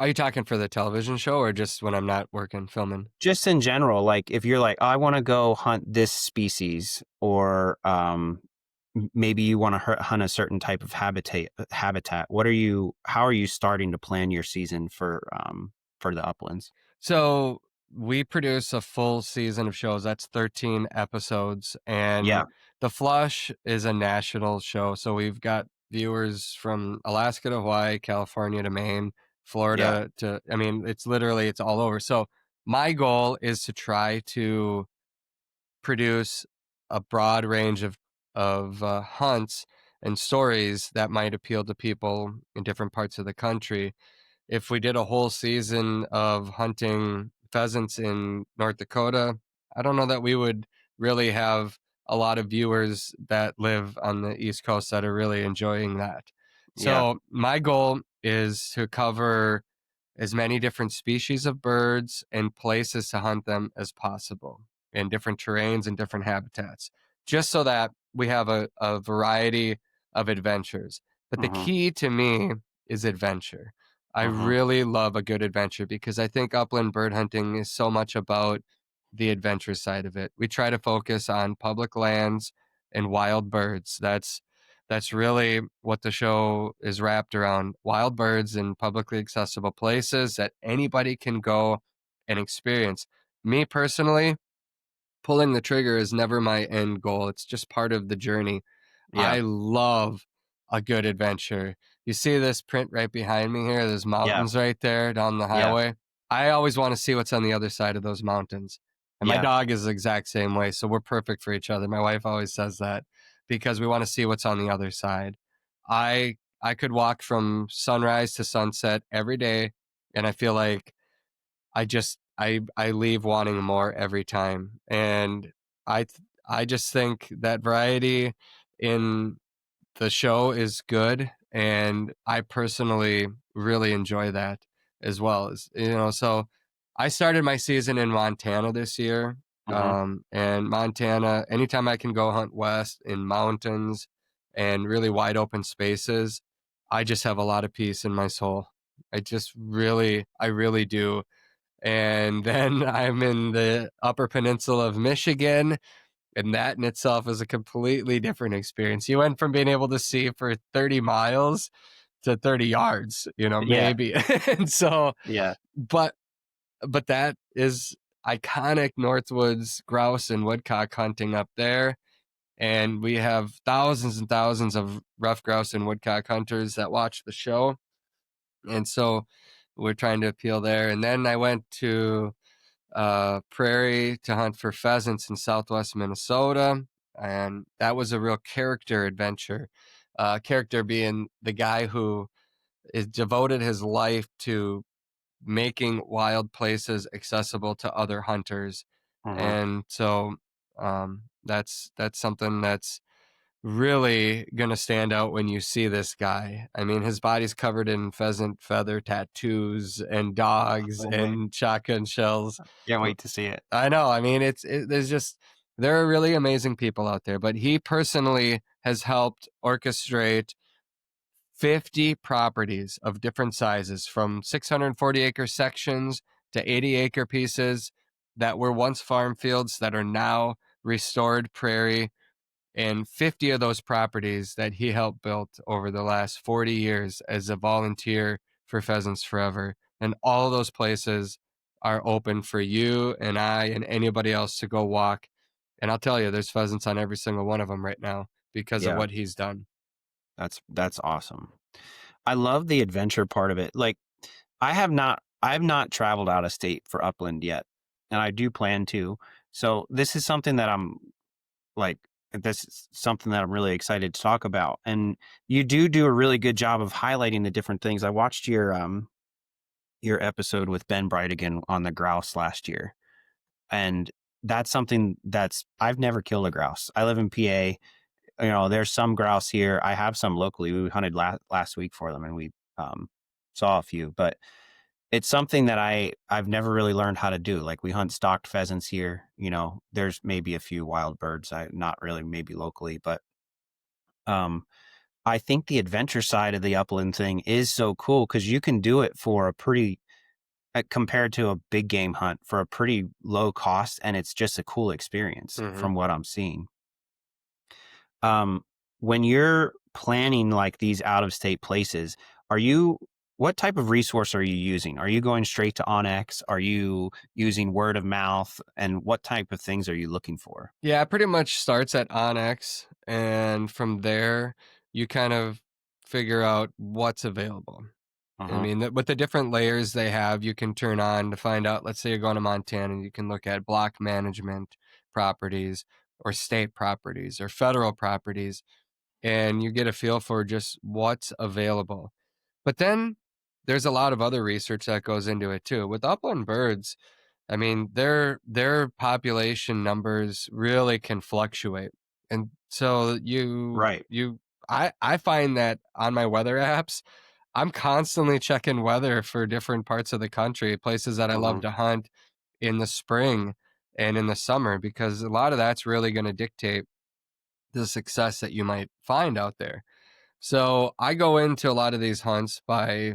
Are you talking for the television show or just when I'm not working filming? Just in general, like if you're like, oh, I want to go hunt this species, or maybe you want to hunt a certain type of habitat. How are you starting to plan your season for the uplands? So we produce a full season of shows. That's 13 episodes. And Yeah. The Flush is a national show. So we've got viewers from Alaska to Hawaii, California to Maine, Yeah. Florida to, I mean, it's all over. So my goal is to try to produce a broad range of hunts and stories that might appeal to people in different parts of the country. If we did a whole season of hunting pheasants in North Dakota, I don't know that we would really have a lot of viewers that live on the East Coast that are really enjoying that. Yeah. So my goal is to cover as many different species of birds and places to hunt them as possible in different terrains and different habitats, just so that we have a variety of adventures. But the Hmm. key to me is adventure. I Hmm. really love a good adventure because I think upland bird hunting is so much about the adventure side of it. We try to focus on public lands and wild birds. That's really what the show is wrapped around: wild birds in publicly accessible places that anybody can go and experience. Me personally, pulling the trigger is never my end goal. It's just part of the journey. Yeah. I love a good adventure. You see this print right behind me here? There's Yeah. mountains right there down the Yeah. highway. I always want to see what's on the other side of those mountains. And my Yeah. dog is the exact same way. So we're perfect for each other. My wife always says that because we want to see what's on the other side. I could walk from sunrise to sunset every day, and I feel like I leave wanting more every time. And I just think that variety in the show is good, and I personally really enjoy that as well. So I started my season in Montana this year. Hmm. And Montana, anytime I can go hunt west in mountains and really wide open spaces, I just have a lot of peace in my soul. I really do. And then I'm in the Upper Peninsula of Michigan, And that in itself is a completely different experience. You went from being able to see for 30 miles to 30 yards, Yeah. maybe. And so, Yeah. but that is iconic Northwoods grouse and woodcock hunting up there. And we have thousands and thousands of rough grouse and woodcock hunters that watch the show. And so we're trying to appeal there. And then I went to Prairie to hunt for pheasants in southwest Minnesota. And that was a real character adventure. Character being the guy who is devoted his life to making wild places accessible to other hunters. Mhm. And so that's something that's really gonna stand out when you see this guy. I mean, his body's covered in pheasant feather tattoos and dogs Oh, man. and shotgun shells. Can't wait to see it. I know. I mean, there's just there are really amazing people out there, but he personally has helped orchestrate 50 properties of different sizes, from 640-acre sections to 80-acre pieces that were once farm fields that are now restored prairie, and 50 of those properties that he helped build over the last 40 years as a volunteer for Pheasants Forever. And all of those places are open for you and I and anybody else to go walk. And I'll tell you, there's pheasants on every single one of them right now because of Yeah. what he's done. That's awesome. I love the adventure part of it. Like, I have not traveled out of state for upland yet, and I do plan to. So this is something that this is something that I'm really excited to talk about. And you do a really good job of highlighting the different things. I watched your episode with Ben Brightigan on the grouse last year, and that's something that's I've never killed a grouse. I live in PA. There's some grouse here. I have some locally. We hunted last week for them, and we saw a few. But it's something that I've never really learned how to do. Like, we hunt stocked pheasants here. There's maybe a few wild birds. Not really, maybe locally, but um, I think the adventure side of the upland thing is so cool because you can do it for a pretty compared to a big game hunt for a pretty low cost, and it's just a cool experience Mm-hmm. from what I'm seeing. When you're planning like these out of state places, what type of resource are you using? Are you going straight to Onyx? Are you using word of mouth? And what type of things are you looking for? Yeah, it pretty much starts at Onyx, and from there, you kind of figure out what's available. I Uh-huh. mean, with the different layers they have, you can turn on to find out. Let's say you're going to Montana, and you can look at block management properties or state properties or federal properties, and you get a feel for just what's available. But then there's a lot of other research that goes into it too. With upland birds, I mean, their population numbers really can fluctuate. And so Right. I find that on my weather apps, I'm constantly checking weather for different parts of the country, places that I love Mhm. to hunt in the spring and in the summer, because a lot of that's really going to dictate the success that you might find out there. So I go into a lot of these hunts by,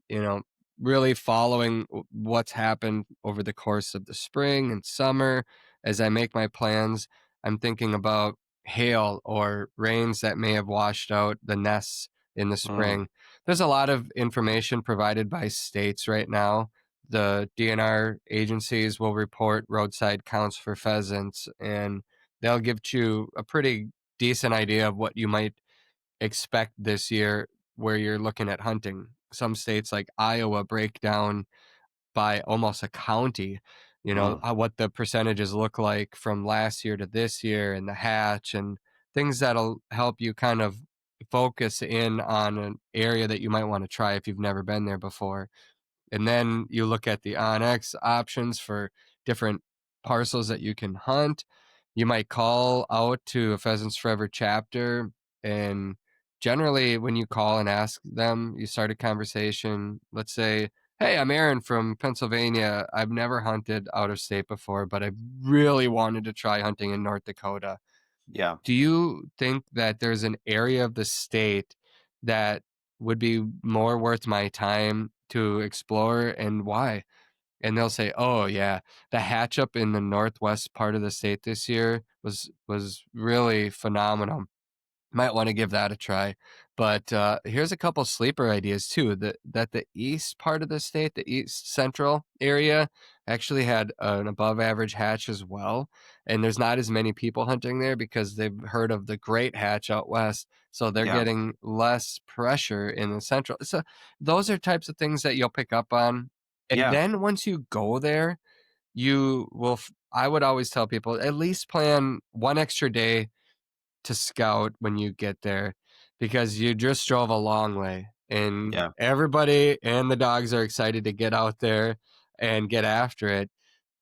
you know, really following what's happened over the course of the spring and summer. As I make my plans, I'm thinking about hail or rains that may have washed out the nests in the Mm. spring. There's a lot of information provided by states right now. The DNR agencies will report roadside counts for pheasants, and they'll give you a pretty decent idea of what you might expect this year where you're looking at hunting. Some states like Iowa break down by almost a county, Mm. what the percentages look like from last year to this year and the hatch and things that'll help you kind of focus in on an area that you might want to try if you've never been there before. And then you look at the OnX options for different parcels that you can hunt. You might call out to a Pheasants Forever chapter. And generally, when you call and ask them, you start a conversation. Let's say, hey, I'm Aaron from Pennsylvania. I've never hunted out of state before, but I really wanted to try hunting in North Dakota. Yeah. Do you think that there's an area of the state that would be more worth my time to explore, and why? and they'll say, "Oh yeah, the hatch up in the northwest part of the state this year was really phenomenal. Might want to give that a try." But here's a couple sleeper ideas too. That the east part of the state, the east central area, actually had an above average hatch as well. And there's not as many people hunting there because they've heard of the great hatch out west. So they're Yeah. getting less pressure in the central. So those are types of things that you'll pick up on. And Yeah. then once you go there, you will, I would always tell people at least plan one extra day to scout when you get there because you just drove a long way and Yeah. everybody and the dogs are excited to get out there and get after it.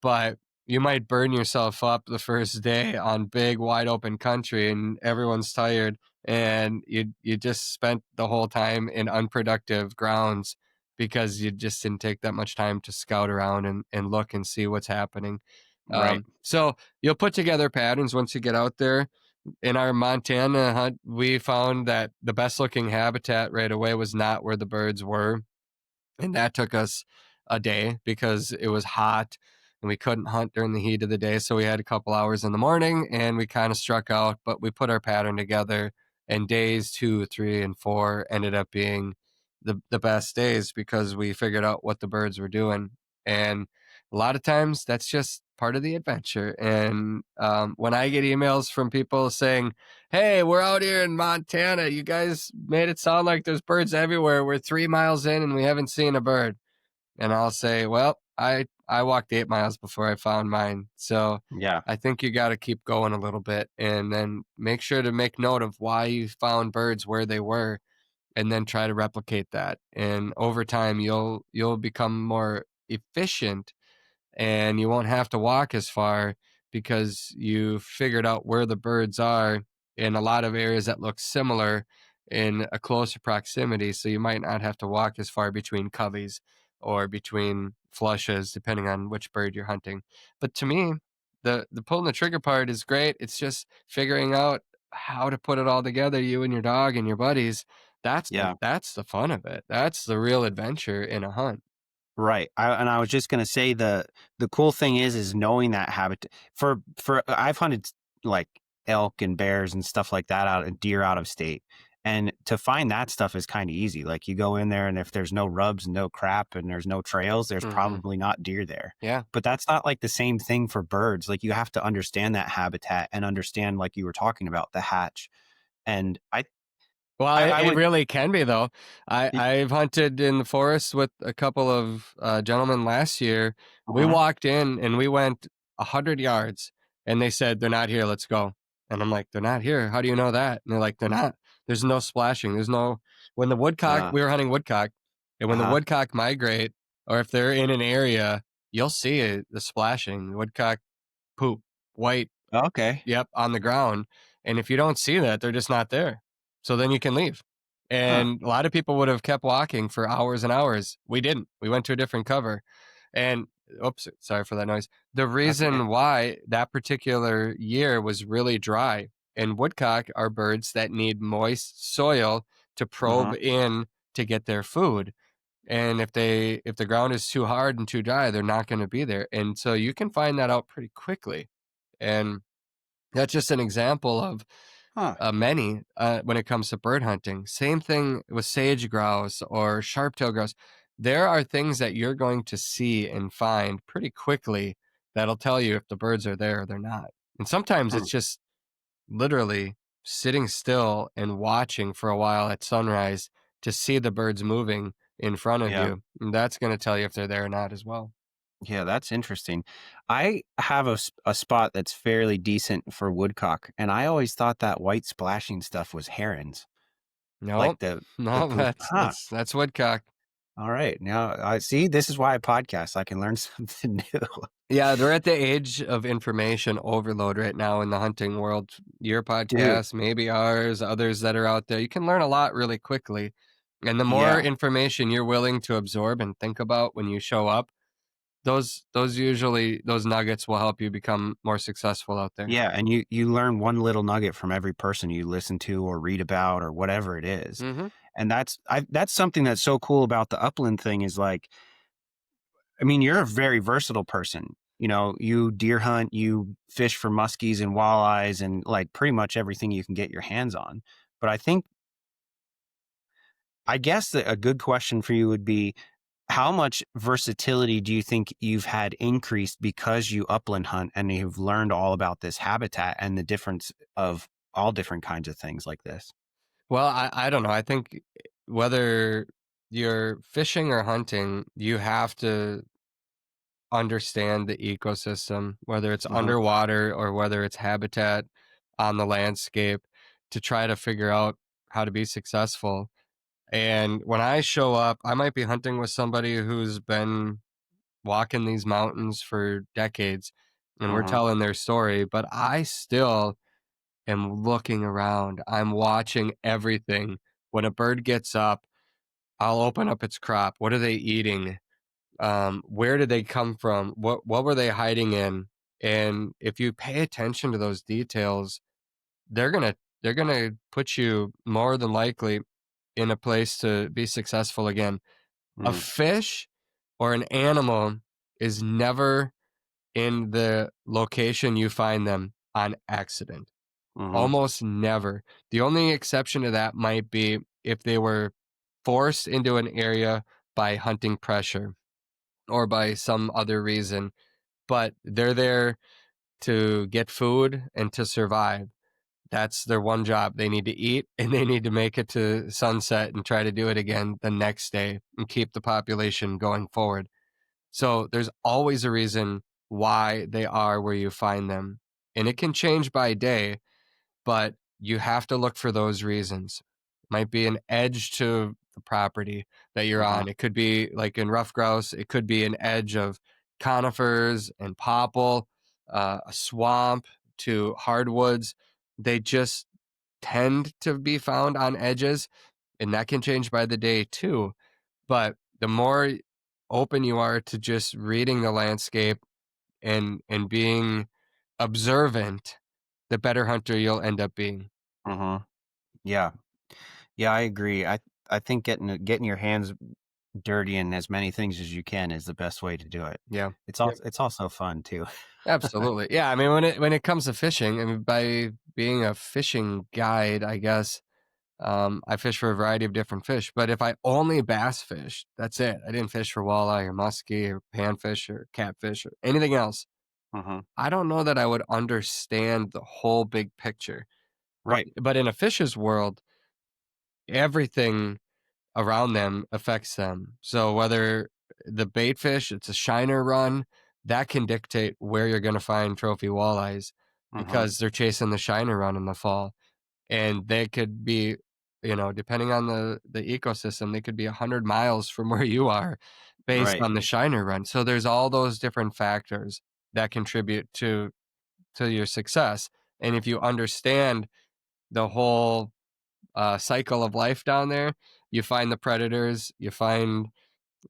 But you might burn yourself up the first day on big wide open country and everyone's tired and you just spent the whole time in unproductive grounds because you just didn't take that much time to scout around and look and see what's happening. Right. So you'll put together patterns once you get out there. In our Montana hunt, we found that the best looking habitat right away was not where the birds were. And that took us a day because it was hot and we couldn't hunt during the heat of the day. So we had a couple hours in the morning and we kind of struck out, but we put our pattern together. And days 2, 3, and 4 ended up being the best days because we figured out what the birds were doing. And a lot of times that's just part of the adventure. And when I get emails from people saying, "Hey, we're out here in Montana. You guys made it sound like there's birds everywhere. We're 3 miles in and we haven't seen a bird." And I'll say, "Well, I walked 8 miles before I found mine. So Yeah. I think you got to keep going a little bit and then make sure to make note of why you found birds where they were and then try to replicate that. And over time, you'll become more efficient and you won't have to walk as far because you figured out where the birds are in a lot of areas that look similar in a closer proximity. So you might not have to walk as far between coveys or between flushes, depending on which bird you're hunting. But to me, the pulling the trigger part is great. It's just figuring out how to put it all together, you and your dog and your buddies. Yeah. That's the fun of it. That's the real adventure in a hunt. Right. I was just gonna say the cool thing is knowing that habit for I've hunted like elk and bears and stuff like that out and deer out of state. And to find that stuff is kind of easy. Like you go in there and if there's no rubs, no crap, and there's no trails, there's Hmm. probably not deer there. Yeah. But that's not like the same thing for birds. Like you have to understand that habitat and understand, like you were talking about, the hatch. And Well, I it would really can be though. y- I've hunted in the forest with a couple of gentlemen last year. We uh-huh, walked in and we went 100 yards, and they said they're not here. Let's go. And I'm like, they're not here. How do you know that? And they're like, they're not. There's no splashing. There's no when the woodcock. uh, We were hunting woodcock, and when the uh-huh. woodcock migrate, or if they're in an area, you'll see it, the splashing. The woodcock poop white. Okay. Yep, on the ground, and if you don't see that, they're just not there. So then you can leave. Huh. And a lot of people would have kept walking for hours and hours. We didn't. We went to a different cover. And oops, sorry for that noise. The That's okay. reason why that particular year was really dry, and woodcock are birds that need moist soil to probe Uh-huh. in to get their food. And if the ground is too hard and too dry, they're not going to be there. And so you can find that out pretty quickly. And that's just an example of Huh. many when it comes to bird hunting. Same thing with sage grouse or sharp-tailed grouse. There are things that you're going to see and find pretty quickly that'll tell you if the birds are there or they're not. And sometimes Hmm. it's just literally sitting still and watching for a while at sunrise to see the birds moving in front of Yeah. you. And that's going to tell you if they're there or not as well. Yeah, that's interesting. I have a spot that's fairly decent for woodcock, and I always thought that white splashing stuff was herons, like Nope. the No, poop. Huh. that's woodcock. All right. Now I see. This is why I podcast. I can learn something new. Yeah, they're at the age of information overload right now in the hunting world. Your Dude. podcast, maybe ours, others that are out there. You can learn a lot really quickly. And the more Yeah. information you're willing to absorb and think about when you show up, those nuggets will help you become more successful out there. Yeah. And you learn one little nugget from every person you listen to or read about or whatever it is. Mhm. And that's something that's so cool about the upland thing is like I mean, you're a very versatile person. You know, you deer hunt, you fish for muskies and walleyes and like pretty much everything you can get your hands on. But I guess that a good question for you would be, how much versatility do you think you've had increased because you upland hunt and you've learned all about this habitat and the difference of all different kinds of things like this? Well, I don't know. I think whether you're fishing or hunting, you have to understand the ecosystem, whether it's Hmm. underwater or whether it's habitat on the landscape, to try to figure out how to be successful. And when I show up, I might be hunting with somebody who's been walking these mountains for decades and we're Hmm. telling their story, but I still am looking around. I'm watching everything. When a bird gets up, I'll open up its crop. What are they eating? Where did they come from? What were they hiding in? And if you pay attention to those details, they're gonna put you more than likely in a place to be successful again. A Hmm. fish or an animal is never in the location you find them on accident. Hmm. Almost never. The only exception to that might be if they were forced into an area by hunting pressure or by some other reason, but they're there to get food and to survive. That's their one job. They need to eat and they need to make it to sunset and try to do it again the next day and keep the population going forward. So there's always a reason why they are where you find them. And it can change by day, but you have to look for those reasons. Might be an edge to the property that you're Hmm. on. It could be like in rough grouse, it could be an edge of conifers and popple, a swamp to hardwoods. They just tend to be found on edges, and that can change by the day too. But the more open you are to just reading the landscape and being observant, the better hunter you'll end up being. Hmm. Yeah. Yeah, I agree. I think getting your hands dirty in as many things as you can is the best way to do it. Yeah. Yep. It's also fun too. Absolutely. Yeah, I mean, when it comes to fishing, I mean, by being a fishing guide, I guess, I fish for a variety of different fish, but if I only bass fish, that's it. I didn't fish for walleye or muskie or panfish or catfish or anything else. Hmm. I don't know that I would understand the whole big picture. Right. But in a fish's world, everything around them affects them. So whether the bait fish, it's a shiner run, that can dictate where you're going to find trophy walleyes Hmm. because they're chasing the shiner run in the fall. And they could be, depending on the ecosystem, they could be 100 miles from where you are based Right. on the shiner run. So there's all those different factors that contribute to your success. And if you understand the whole cycle of life down there, you find the predators, you find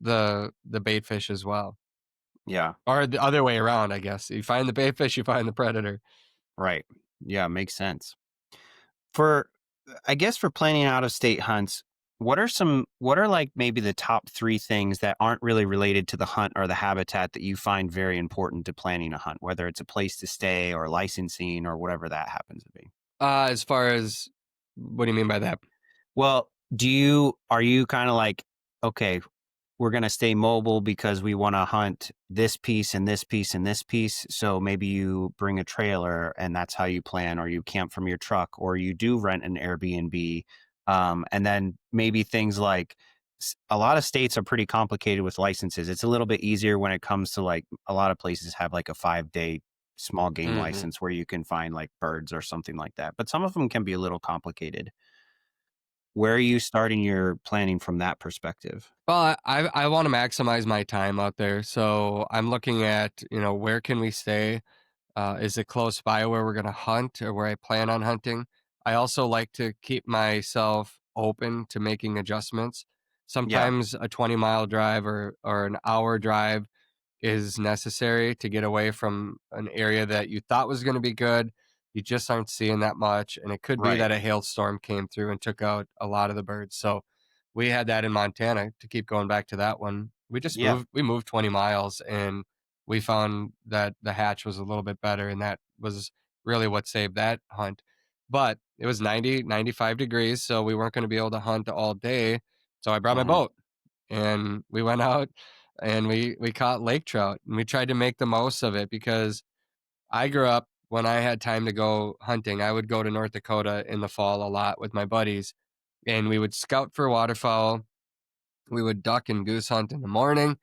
the bait fish as well, Yeah. or the other way around, I guess. You find the bait fish, you find the predator. Right. Yeah, makes sense. For I guess for planning out of state hunts, what are like maybe the top 3 things that aren't really related to the hunt or the habitat that you find very important to planning a hunt, whether it's a place to stay or licensing or whatever that happens to be? As far as what do you mean by that? Well, are you kind of like, okay, we're going to stay mobile because we want to hunt this piece and this piece and this piece. So maybe you bring a trailer and that's how you plan, or you camp from your truck, or you do rent an Airbnb. And then maybe things like a lot of states are pretty complicated with licenses. It's a little bit easier when it comes to like a lot of places have like a 5-day small game Mhm. license where you can find like birds or something like that. But some of them can be a little complicated. Where are you starting your planning from that perspective? Well, I want to maximize my time out there, so I'm looking at where can we stay. Is it close by where we're going to hunt or where I plan on hunting? I also like to keep myself open to making adjustments. Yeah, Sometimes a 20-mile drive or an hour drive is necessary to get away from an area that you thought was going to be good. You just aren't seeing that much. And it could be right. that a hailstorm came through and took out a lot of the birds. So we had that in Montana, to keep going back to that one. Yeah. we moved 20 miles, and we found that the hatch was a little bit better, and that was really what saved that hunt. But it was 90, 95 degrees, so we weren't going to be able to hunt all day. So I brought my Hmm. boat, and we went out, and we caught lake trout, and we tried to make the most of it because I grew up when I had time to go hunting. I would go to North Dakota in the fall a lot with my buddies, and we would scout for waterfowl. We would duck and goose hunt in the morning.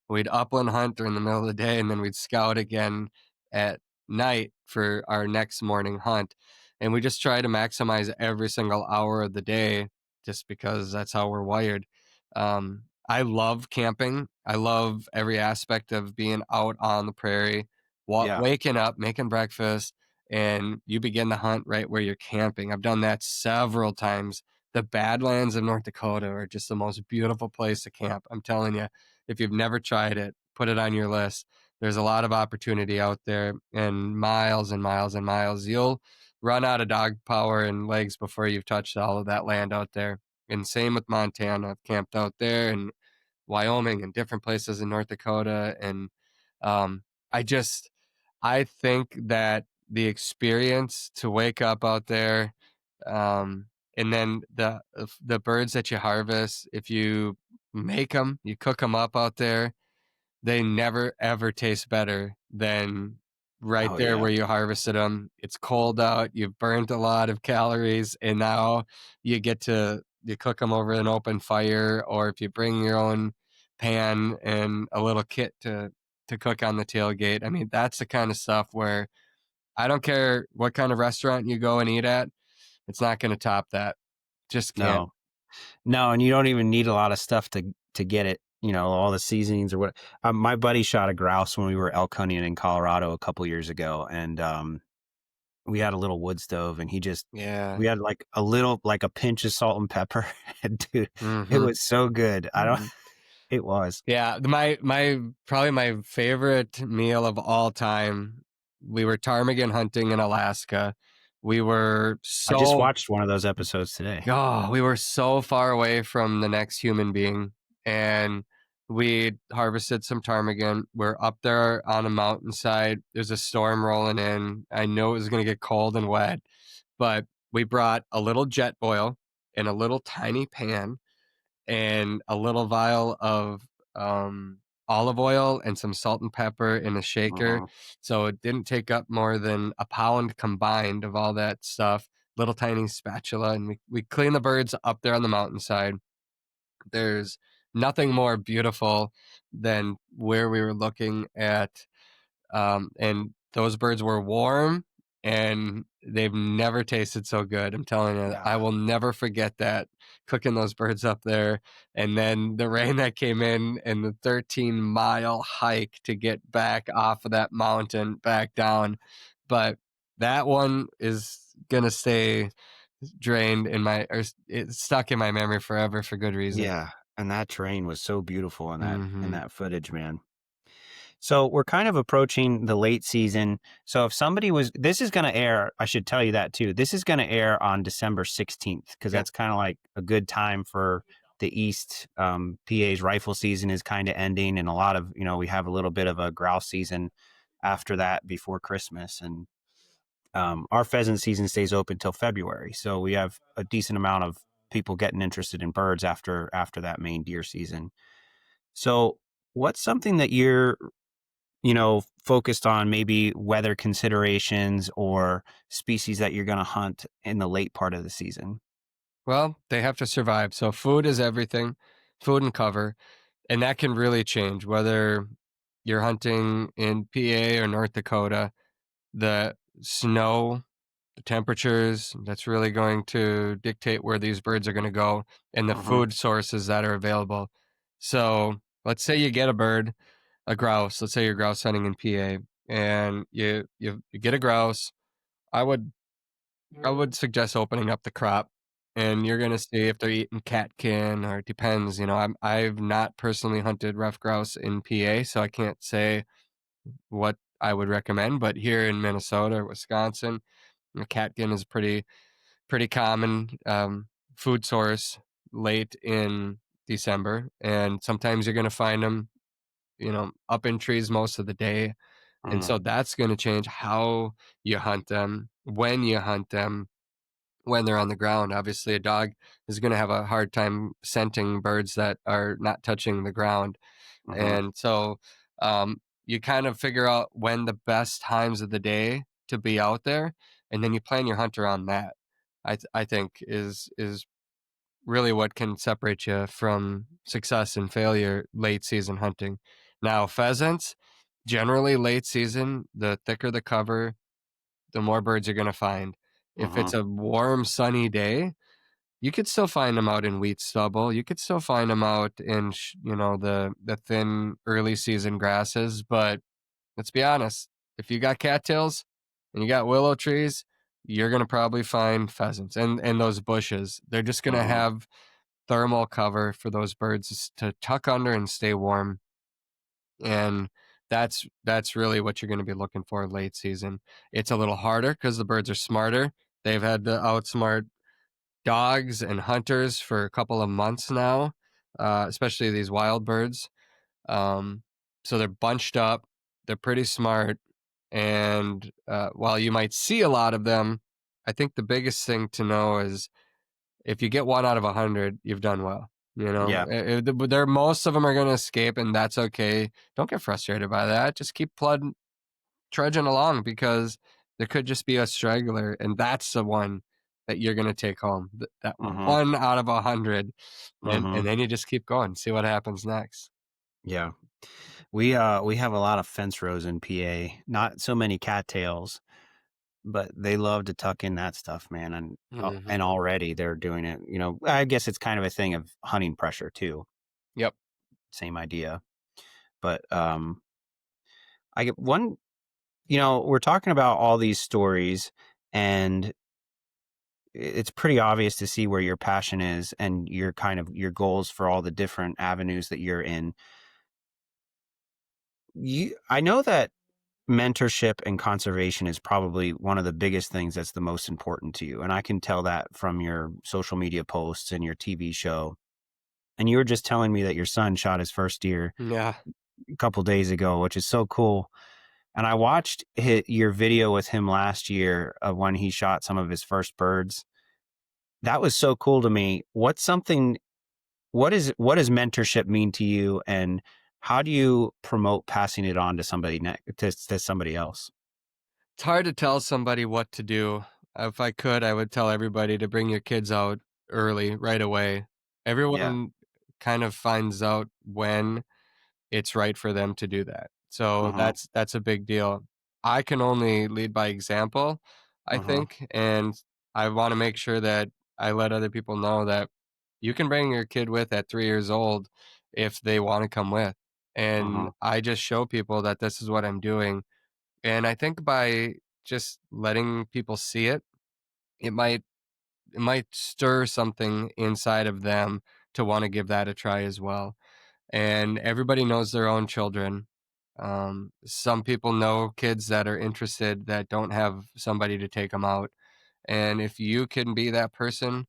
We'd upland hunt during the middle of the day, and then we'd scout again at night for our next morning hunt. And we just try to maximize every single hour of the day just because that's how we're wired. I love camping. I love every aspect of being out on the prairie, Yeah. waking up, making breakfast, and you begin the hunt right where you're camping. I've done that several times. The Badlands of North Dakota are just the most beautiful place to camp. I'm telling you, if you've never tried it, put it on your list. There's a lot of opportunity out there and miles and miles and miles. You'll run out of dog power and legs before you've touched all of that land out there. And same with Montana. I've camped out there and Wyoming and different places in North Dakota. And um, I just, I think that the experience to wake up out there, and then the birds that you harvest, if you make them, you cook them up out there, they never ever taste better than right Oh there yeah. where you harvested them. It's cold out, you've burnt a lot of calories, and now you get to you cook them over an open fire, or if you bring your own pan and a little kit to cook on the tailgate. I mean, that's the kind of stuff where I don't care what kind of restaurant you go and eat at, it's not going to top that. Just can't. No. No, and you don't even need a lot of stuff to get it. All the seasonings or what. My buddy shot a grouse when we were elk hunting in Colorado a couple years ago, and we had a little wood stove, and Yeah. we had like a little, like a pinch of salt and pepper. And dude, it Mhm. was so good. I don't. Mhm. It was. Yeah, my probably my favorite meal of all time, we were ptarmigan hunting in Alaska. We were I just so watched one of those episodes today. we were so far away from the next human being, and we harvested some ptarmigan. We're up there on a mountainside. There's a storm rolling in. I know it was going to get cold and wet, but we brought a little jet boil in a little tiny pan and a little vial of olive oil and some salt and pepper in a shaker. Uh-huh. So it didn't take up more than a pound combined of all that stuff. Little tiny spatula, and we clean the birds up there on the mountainside. There's nothing more beautiful than where we were looking at, and those birds were warm and they've never tasted so good. I'm telling you, I Yeah. will never forget that cooking those birds up there. And then the rain that came in and the 13-mile hike to get back off of that mountain back down. But that one is going to stay drained in it's stuck in my memory forever for good reason. Yeah. And that terrain was so beautiful in Hmm. that footage, man. So we're kind of approaching the late season. So if somebody this is going to air, I should tell you that too. This is going to air on December 16th because Yeah. that's kind of like a good time for the East. PA's rifle season is kind of ending, and a lot of, we have a little bit of a grouse season after that before Christmas. And our pheasant season stays open till February. So we have a decent amount of people getting interested in birds after that main deer season. So what's something that you're focused on, maybe weather considerations or species that you're going to hunt in the late part of the season? Well, they have to survive. So food is everything, food and cover. And that can really change whether you're hunting in PA or North Dakota. The snow, the temperatures, that's really going to dictate where these birds are going to go and the Uh-huh. food sources that are available. So let's say you get a bird, a grouse. Let's say you're grouse hunting in PA, and you get a grouse. I would I would suggest opening up the crop, and you're gonna see if they're eating catkin, or it depends. I've not personally hunted rough grouse in PA, so I can't say what I would recommend. But here in Minnesota or Wisconsin, catkin is pretty common food source late in December, and sometimes you're going to find them, up in trees most of the day. And Mhm. so that's going to change how you hunt them, when you hunt them, when they're on the ground. Obviously, a dog is going to have a hard time scenting birds that are not touching the ground. Mhm. And so you kind of figure out when the best times of the day to be out there, and then you plan your hunt around that. I think is really what can separate you from success and failure late season hunting. Now, pheasants, generally late season, the thicker the cover, the more birds you're going to find. If it's Mhm. a warm, sunny day, you could still find them out in wheat stubble. You could still find them out in, the thin early season grasses. But let's be honest, if you got cattails and you got willow trees, you're going to probably find pheasants and those bushes. They're just going to Mhm. have thermal cover for those birds to tuck under and stay warm. And that's really what you're going to be looking for late season. It's a little harder because the birds are smarter. They've had to outsmart dogs and hunters for a couple of months now, especially these wild birds. Um, so they're bunched up. They're pretty smart. And while you might see a lot of them, I think the biggest thing to know is if you get 1 out of 100, you've done well. Yeah. But most of them are going to escape, and that's okay. Don't get frustrated by that. Just keep trudging along because there could just be a straggler, and that's the one that you're going to take home. That Mhm. 1 out of 100, and Mhm. then you just keep going, see what happens next. Yeah. We have a lot of fence rows in PA. Not so many cattails, but they love to tuck in that stuff, man. Hmm. And already they're doing it. I guess it's kind of a thing of hunting pressure too. Yep. Same idea. But I get one. We're talking about all these stories, and it's pretty obvious to see where your passion is and your kind of your goals for all the different avenues that you're in. I know that mentorship and conservation is probably one of the biggest things that's the most important to you. And I can tell that from your social media posts and your TV show. And you were just telling me that your son shot his first deer Yeah. a couple days ago, which is so cool. And I watched your video with him last year of when he shot some of his first birds. That was so cool to me. What does mentorship mean to you, and how do you promote passing it on to to somebody else? It's hard to tell somebody what to do. If I could, I would tell everybody to bring your kids out early, right away. Yeah. Everyone kind of finds out when it's right for them to do that. So Mhm. that's a big deal. I can only lead by example, I Mhm. think, and I want to make sure that I let other people know that you can bring your kid with at 3 years old if they want to come with. And Mhm. I just show people that this is what I'm doing. And I think by just letting people see it, it might it might stir something inside of them to want to give that a try as well. And everybody knows their own children. Some people know kids that are interested that don't have somebody to take them out. And if you can be that person,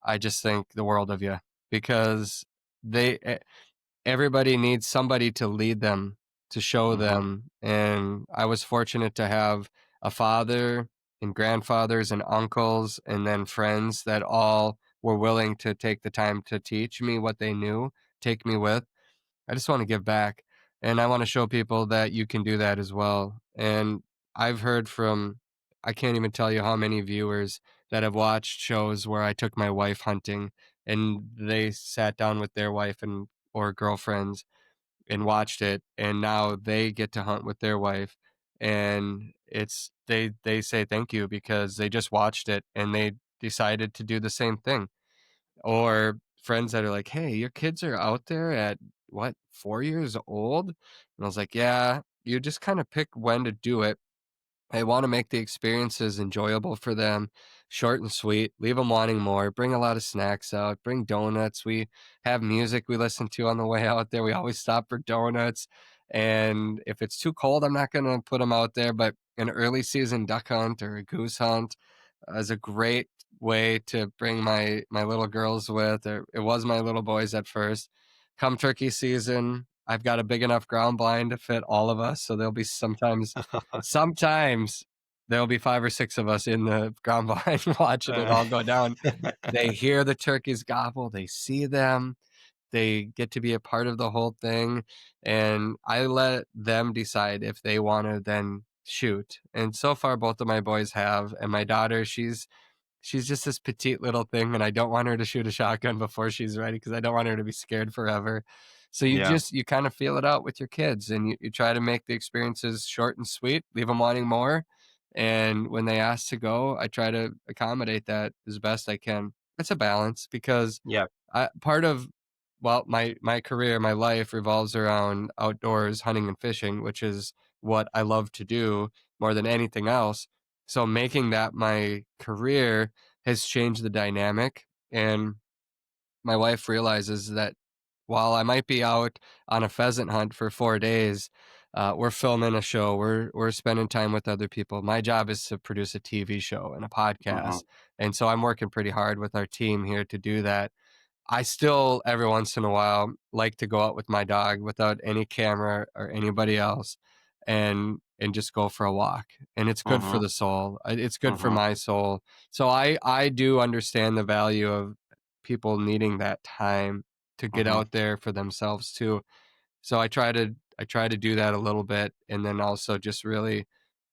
I just think the world of you because they everybody needs somebody to lead them, to show Mhm. them. And I was fortunate to have a father and grandfathers and uncles and then friends that all were willing to take the time to teach me what they knew, take me with. I just want to give back. And I want to show people that you can do that as well. And I've heard from, I can't even tell you how many viewers that have watched shows where I took my wife hunting and they sat down with their wife and or girlfriends and watched it and now they get to hunt with their wife and they say thank you because they just watched it and they decided to do the same thing or friends that are like, "Hey, your kids are out there at what, 4 years old?" And I was like, "Yeah, you just kind of pick when to do it. I want to make the experiences enjoyable for them, short and sweet, leave them wanting more, bring a lot of snacks out, bring donuts. We have music we listen to on the way out there. We always stop for donuts. And if it's too cold, I'm not going to put them out there, but an early season duck hunt or a goose hunt is a great way to bring my little girls with, or it was my little boys at first. Come turkey season, I've got a big enough ground blind to fit all of us, so there'll be sometimes there'll be 5 or 6 of us in the ground blind watching it all go down. They hear the turkeys gobble, they see them, they get to be a part of the whole thing, and I let them decide if they wanna then shoot, and so far, both of my boys have, and my daughter, she's just this petite little thing, and I don't want her to shoot a shotgun before she's ready because I don't want her to be scared forever. So Yeah. you kind of feel it out with your kids, and you try to make the experiences short and sweet, leave them wanting more. And when they ask to go, I try to accommodate that as best I can. It's a balance because Yeah. part of, well, my career, my life revolves around outdoors hunting and fishing, which is what I love to do more than anything else. So making that my career has changed the dynamic. And my wife realizes that while I might be out on a pheasant hunt for 4 days, we're filming a show. We're spending time with other people. My job is to produce a TV show and a Uh-huh. podcast, and so I'm working pretty hard with our team here to do that. I still, every once in a while, like to go out with my dog without any camera or anybody else, and just go for a walk. And it's good for Uh-huh. the soul. It's good for Uh-huh. my soul. So I do understand the value of people needing that time to get Uh-huh. out there for themselves too. So I try to do that a little bit, and then also just really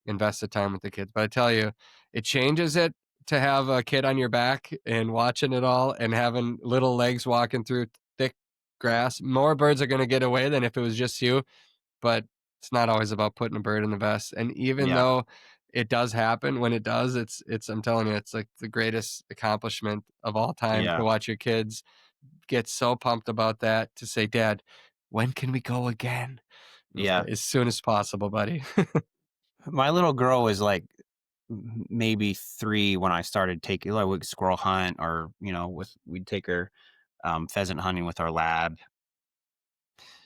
invest the time with the kids. But I tell you, it changes it to have a kid on your back and watching it all and having little legs walking through thick grass. More birds are going to get away than if it was just you, but it's not always about putting a bird in the vest. And even Yeah. though it does happen, when it does, it's I'm telling you, it's like the greatest accomplishment of all time Yeah. to watch your kids get so pumped about that, to say, "Dad, when can we go again?" Yeah. As soon as possible, buddy. My little girl was like maybe 3 when I started taking like we'd squirrel hunt or, we'd take her pheasant hunting with our lab.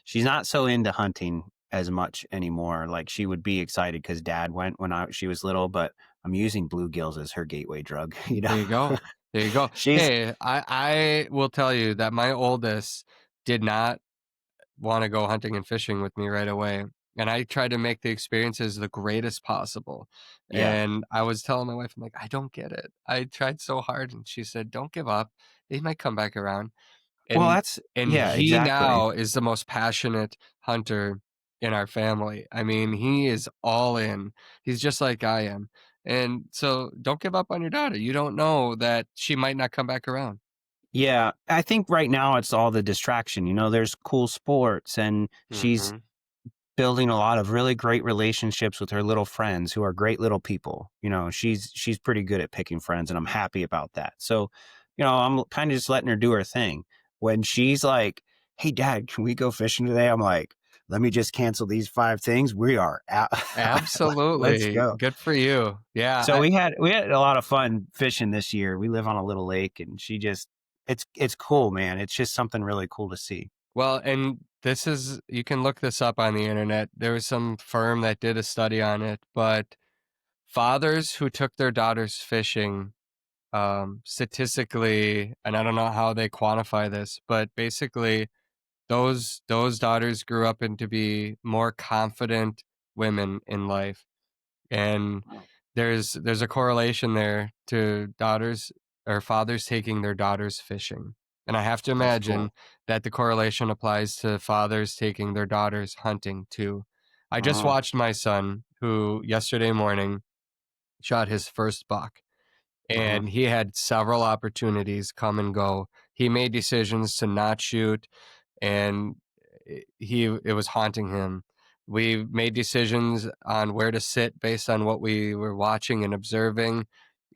She's not so into hunting as much anymore. Like she would be excited because dad went when she was little, but I'm using bluegills as her gateway drug, There you go. There you go. She's Hey, I will tell you that my oldest did not wanna go hunting and fishing with me right away, and I tried to make the experiences the greatest possible, yeah. and I was telling my wife, I'm like, "I don't get it. I tried so hard," and she said, "Don't give up. They might come back around." Well, And yeah, he exactly. now is the most passionate hunter in our family. I mean, he is all in. He's just like I am. And so don't give up on your daughter. You don't know that she might not come back around. Yeah, I think right now it's all the distraction. There's cool sports, and she's Mhm. building a lot of really great relationships with her little friends who are great little people. She's pretty good at picking friends, and I'm happy about that. So, I'm kind of just letting her do her thing. When she's like, "Hey, Dad, can we go fishing today?" I'm like, "Let me just cancel these 5 things. We are out. Let's Absolutely. go." Good for you. Yeah, So we had a lot of fun fishing this year. We live on a little lake, and it's cool, man. It's just something really cool to see. well, and this is, you can look this up on the internet. There was some firm that did a study on it, but fathers who took their daughters fishing, statistically, and I don't know how they quantify this, but basically those daughters grew up into be more confident women in life. And Wow, there's a correlation there to daughters or fathers taking their daughters fishing. And I have to that's imagine cool. that the correlation applies to fathers taking their daughters hunting too. I just Uh-huh. watched my son, who yesterday morning shot his first buck, Uh-huh. and he had several opportunities come and go. He made decisions to not shoot, and it was haunting him. We made decisions on where to sit based on what we were watching and observing,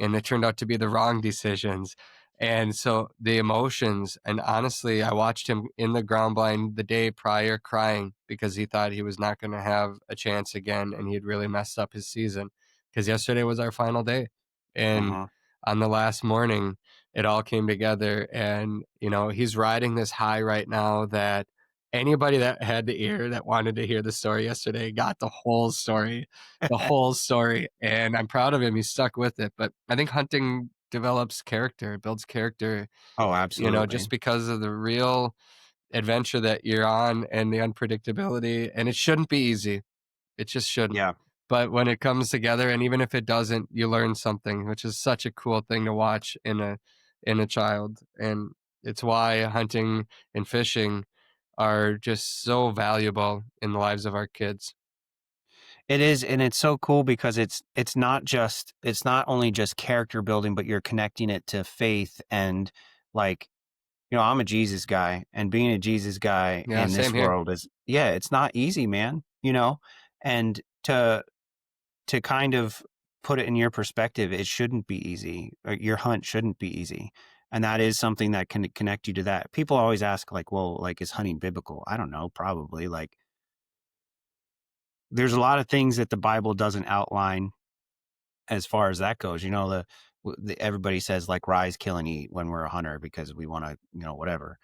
and it turned out to be the wrong decisions. And so the emotions, and honestly, I watched him in the ground blind the day prior crying because he thought he was not going to have a chance again, and he had really messed up his season because yesterday was our final day. And Uh-huh. on the last morning, it all came together, and he's riding this high right now that anybody that had the ear that wanted to hear the story yesterday got the whole story, and I'm proud of him. He stuck with it. But I think hunting develops character, it builds character, Oh, just absolutely. because of the real adventure that you're on and the unpredictability. And it shouldn't be easy. It just shouldn't. Yeah. But when it comes together, and even if it doesn't, you learn something, which is such a cool thing to watch in a child. And it's why hunting and fishing are just so valuable in the lives of our kids. It is, and it's so cool because it's not only just character building, but you're connecting it to faith and like, I'm a Jesus guy, and being a Jesus guy Yeah, in same this here. world is, yeah, it's not easy, man, and to kind of put it in your perspective, it shouldn't be easy. Or your hunt shouldn't be easy. And that is something that can connect you to that. People always ask, like, well, like, is hunting biblical? I don't know, probably. Like, there's a lot of things that the Bible doesn't outline as far as that goes. Everybody says, like, rise, kill, and eat when we're a hunter because we want to, whatever.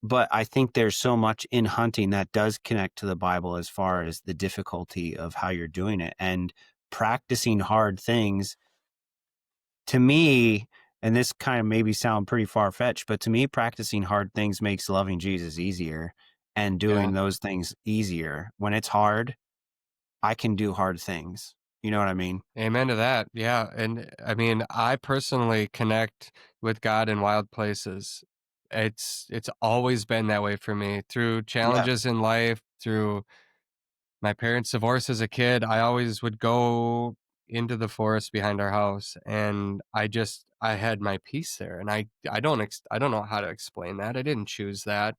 But I think there's so much in hunting that does connect to the Bible as far as the difficulty of how you're doing it and practicing hard things. To me, and this kind of maybe sound pretty far fetched, but to me, practicing hard things makes loving Jesus easier and Yeah. doing those things easier. When it's hard, I can do hard things. You know what I mean? Amen to that. Yeah. And I mean, I personally connect with God in wild places. It's always been that way for me through Yeah. challenges in life, through my parents' divorce as a kid. I always would go into the forest behind our house, and I had my peace there. And I don't know how to explain that. I didn't choose that.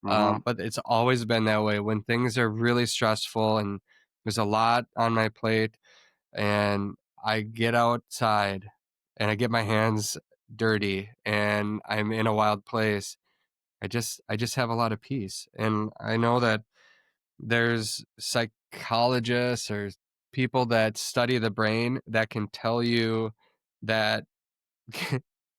Hmm. But it's always been that way when things are really stressful and there's a lot on my plate, and I get outside and I get my hands dirty and I'm in a wild place. I just have a lot of peace. And I know that there's psychologists or people that study the brain that can tell you that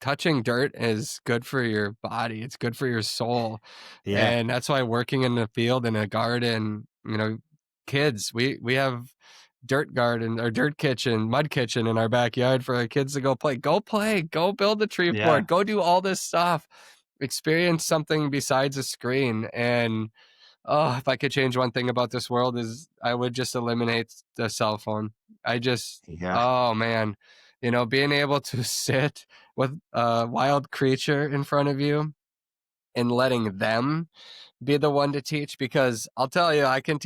touching dirt is good for your body. It's good for your soul. Yeah. And that's why working in the field in a garden, kids, we have dirt garden or dirt kitchen, mud kitchen in our backyard for our kids to go play. Go play, go build a tree Yeah. fort, go do all this stuff. Experience something besides a screen. And oh, if I could change one thing about this world is I would just eliminate the cell phone. Yeah. Oh man, being able to sit with a wild creature in front of you and letting them be the one to teach, because I'll tell you, I can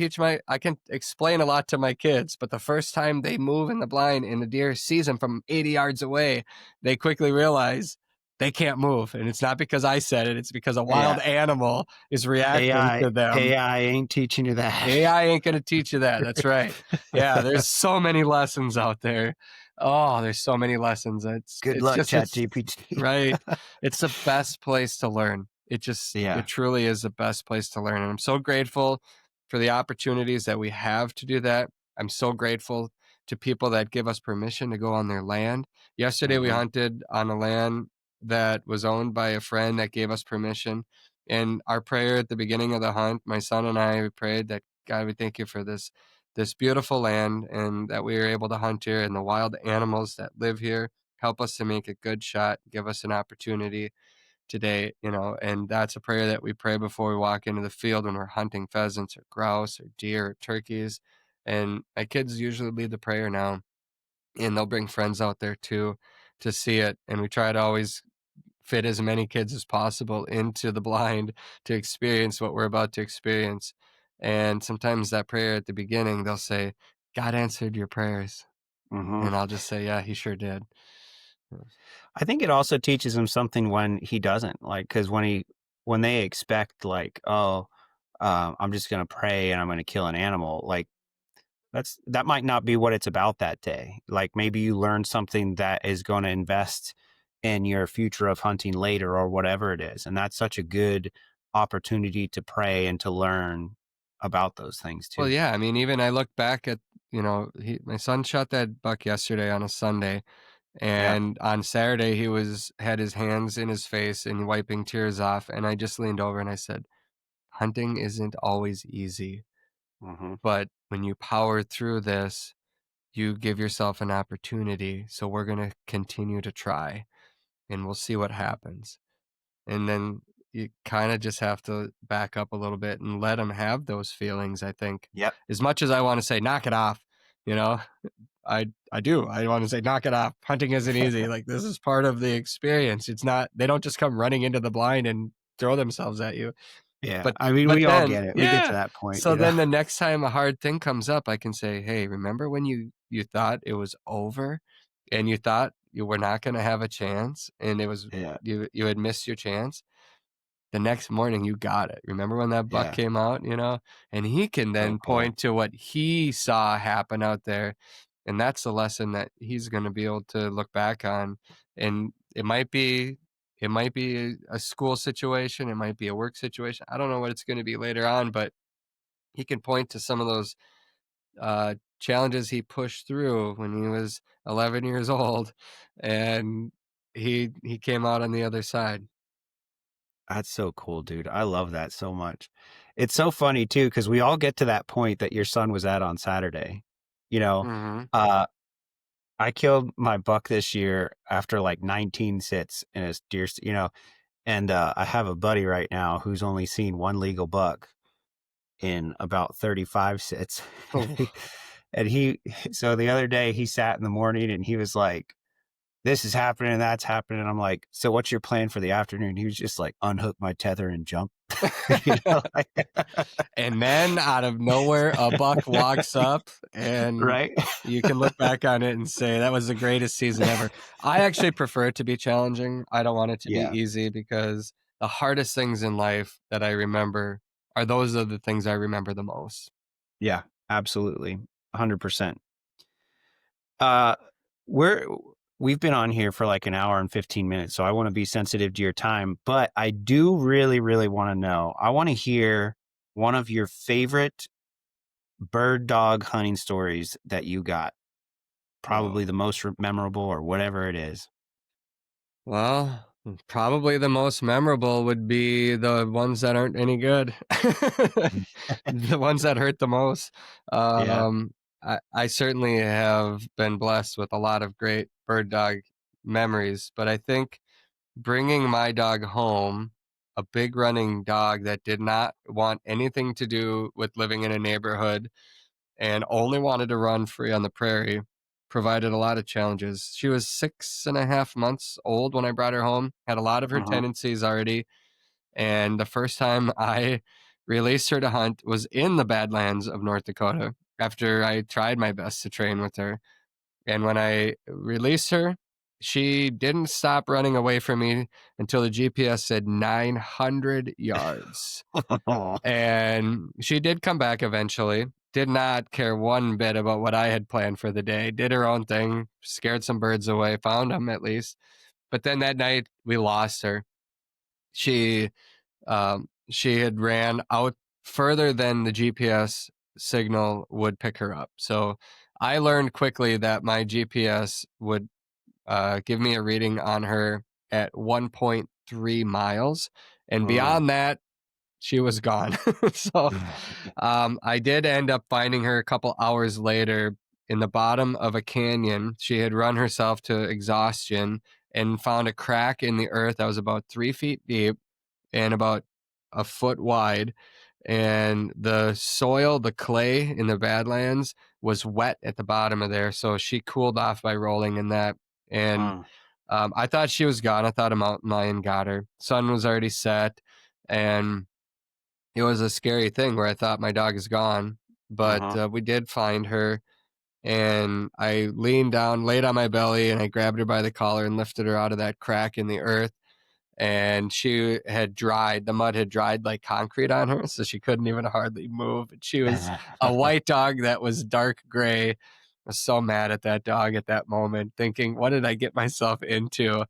explain a lot to my kids, but the first time they move in the blind and the deer sees them from 80 yards away, they quickly realize they can't move. And it's not because I said it, it's because a wild Yeah. animal is reacting AI to them. AI ain't teaching you that. AI ain't going to teach you that. That's right. Yeah, there's so many lessons out there. Oh, there's so many lessons. It's Good it's luck, just Chat it's GPT. right. It's the best place to learn. It Yeah. truly is the best place to learn. And I'm so grateful for the opportunities that we have to do that. I'm so grateful to people that give us permission to go on their land. Yesterday we Hmm. hunted on a land that was owned by a friend that gave us permission. And our prayer at the beginning of the hunt, my son and I, we prayed that God, we thank you for this beautiful land and that we are able to hunt here, and the wild animals that live here. Help us to make a good shot. Give us an opportunity today, and that's a prayer that we pray before we walk into the field when we're hunting pheasants or grouse or deer or turkeys. And my kids usually lead the prayer now, and they'll bring friends out there too to see it. And we try to always fit as many kids as possible into the blind to experience what we're about to experience. And sometimes that prayer at the beginning, they'll say, God answered your prayers. Hmm. And I'll just say, yeah, he sure did. I think it also teaches him something when he doesn't, like, because when they expect, like, oh, I'm just gonna pray and I'm gonna kill an animal, like, that might not be what it's about that day. Like, maybe you learn something that is going to invest in your future of hunting later or whatever it is, and that's such a good opportunity to pray and to learn about those things Well, too. yeah, I mean, even I look back at, my son shot that buck yesterday on a Sunday, Yeah. and on Saturday he had his hands in his face and wiping tears off, and I just leaned over and I said, hunting isn't always easy, Hmm. but when you power through this, you give yourself an opportunity. So we're going to continue to try and we'll see what happens. And then you kind of just have to back up a little bit and let them have those feelings. I think Yep. as much as I want to say, knock it off, you know, I do. I want to say, knock it off. Hunting isn't easy. Like, this is part of the experience. It's not, they don't just come running into the blind and throw themselves at you. Yeah. But I mean, but we all then, get it. We get to yeah. that point, So then the next time a hard thing comes up, I can say, hey, remember when you thought it was over and you thought you were not going to have a chance and it was Yeah. you had missed your chance? The next morning you got it. Remember when that buck Yeah. came out, and he can So then cool. point to what he saw happen out there. And that's the lesson that he's going to be able to look back on. And it might be a school situation. It might be a work situation. I don't know what it's going to be later on, but he can point to some of those challenges he pushed through when he was 11 years old, and he came out on the other side. That's so cool, dude. I love that so much. It's so funny too, because we all get to that point that your son was at on Saturday. You know, Mm-hmm. I killed my buck this year after like 19 sits in his deer, and I have a buddy right now who's only seen one legal buck in about 35 sits. And so the other day he sat in the morning and he was like, this is happening and that's happening. And I'm like, so what's your plan for the afternoon? He was just like, unhook my tether and jump. And then out of nowhere, a buck walks up, and Right? you can look back on it and say that was the greatest season ever. I actually prefer it to be challenging. I don't want it to be Yeah. easy, because the hardest things in life that I remember are those are the things I remember the most. Yeah, absolutely. 100%. Uh, we've been on here for like an hour and 15 minutes, so I want to be sensitive to your time, but I do really, really want to know. I want to hear one of your favorite bird dog hunting stories that you got. Probably the most memorable or whatever it is. Well, probably the most memorable would be the ones that aren't any good. The ones that hurt the most. Yeah. I certainly have been blessed with a lot of great bird dog memories, but I think bringing my dog home, a big running dog that did not want anything to do with living in a neighborhood and only wanted to run free on the prairie, provided a lot of challenges. She was 6.5 months old when I brought her home, had a lot of her Uh-huh. tendencies already. And the first time I released her to hunt was in the Badlands of North Dakota after I tried my best to train with her. And when I released her, she didn't stop running away from me until the GPS said 900 yards. And she did come back eventually. Did not care one bit about what I had planned for the day. Did her own thing, scared some birds away, found them at least. But then that night we lost her. She she had ran out further than the GPS signal would pick her up. So I learned quickly that my GPS would give me a reading on her at 1.3 miles, and beyond that, she was gone. So I did end up finding her a couple hours later in the bottom of a canyon. She had run herself to exhaustion and found a crack in the earth that was about 3 feet deep and about a foot wide. And the soil, the clay in the Badlands was wet at the bottom of there. So she cooled off by rolling in that. And I thought she was gone. I thought a mountain lion got her. Sun was already set. And it was a scary thing where I thought my dog is gone, but we did find her, and I leaned down, laid on my belly, and I grabbed her by the collar and lifted her out of that crack in the earth. And she had dried, the mud had dried like concrete on her, so she couldn't even hardly move. And she was a white dog that was dark gray. I was so mad at that dog at that moment, thinking, what did I get myself into?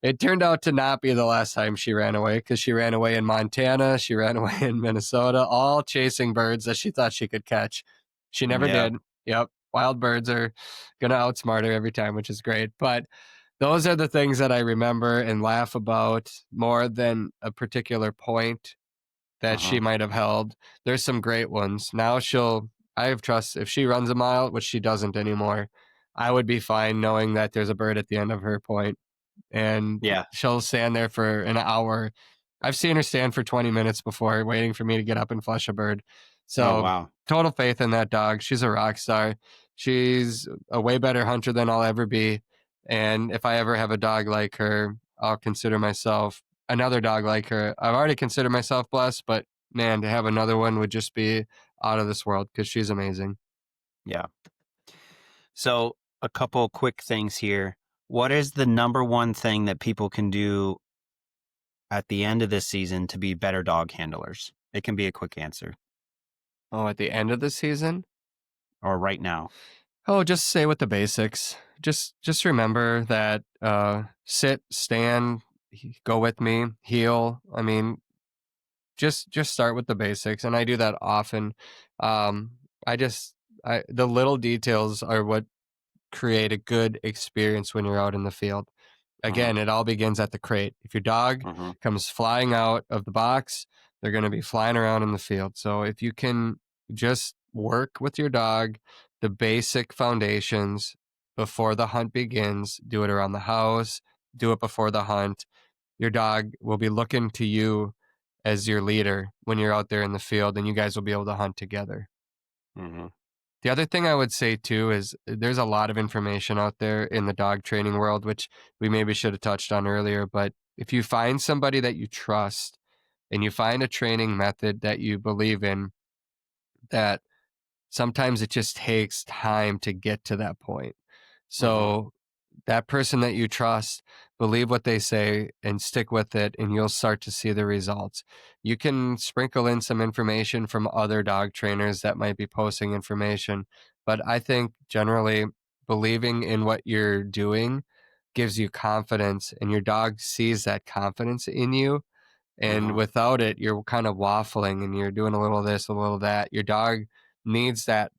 It turned out to not be the last time she ran away, because she ran away in Montana. She ran away in Minnesota, all chasing birds that she thought she could catch. She never Yep. did. Yep. Wild birds are going to outsmart her every time, which is great. But those are the things that I remember and laugh about more than a particular point that she might have held. There's some great ones. Now I have trust. If she runs a mile, which she doesn't anymore, I would be fine knowing that there's a bird at the end of her point, and Yeah. she'll stand there for an hour. I've seen her stand for 20 minutes before, waiting for me to get up and flush a bird. Oh, So wow. total faith in that dog. She's a rock star. She's a way better hunter than I'll ever be. And if I ever have a dog like her, I'll consider myself another dog like her. I've already considered myself blessed, but man, to have another one would just be out of this world because she's amazing. Yeah. So, a couple quick things here. What is the number one thing that people can do at the end of this season to be better dog handlers? It can be a quick answer Oh, at the end of the season? or right now. Oh, just stay with the basics. Just remember that sit, stand, go with me, heel. I mean, just start with the basics, and I do that often. Um, I just I the little details are what create a good experience when you're out in the field. Hmm. Again, it all begins at the crate. If your dog Hmm. comes flying out of the box, they're going to be flying around in the field. So if you can just work with your dog, the basic foundations before the hunt begins, do it around the house, do it before the hunt. Your dog will be looking to you as your leader when you're out there in the field, and you guys will be able to hunt together. Hmm. The other thing I would say too is there's a lot of information out there in the dog training world, which we maybe should have touched on earlier. But if you find somebody that you trust and you find a training method that you believe in, that sometimes it just takes time to get to that point. Hmm. So that person that you trust, believe what they say and stick with it, and you'll start to see the results. You can sprinkle in some information from other dog trainers that might be posting information, but I think generally believing in what you're doing gives you confidence, and your dog sees that confidence in you, and Hmm. without it, you're kind of waffling and you're doing a little of this, a little of that. Your dog needs that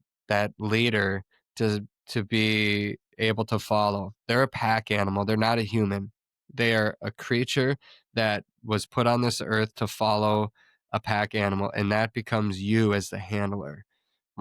leader to be able to follow. They're a pack animal. They're not a human. They are a creature that was put on this earth to follow a pack animal, and that becomes you as the handler.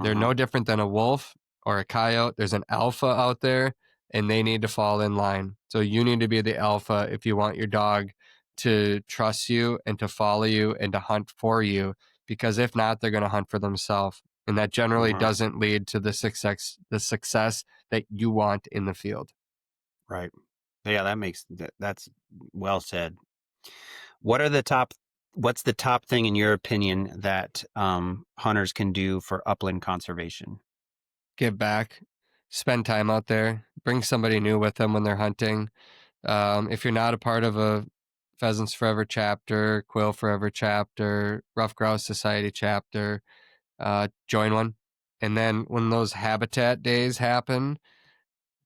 They're Hmm. no different than a wolf or a coyote. There's an alpha out there, and they need to fall in line. So you need to be the alpha if you want your dog to trust you and to follow you and to hunt for you. Because if not, they're going to hunt for themselves, and that generally Hmm. doesn't lead to the success that you want in the field. Right. Yeah, that's well said. What are the top? What's the top thing in your opinion that hunters can do for upland conservation? Give back, spend time out there, bring somebody new with them when they're hunting. If you're not a part of a Pheasants Forever chapter, Quail Forever chapter, Rough Grouse Society chapter, join one. And then when those habitat days happen,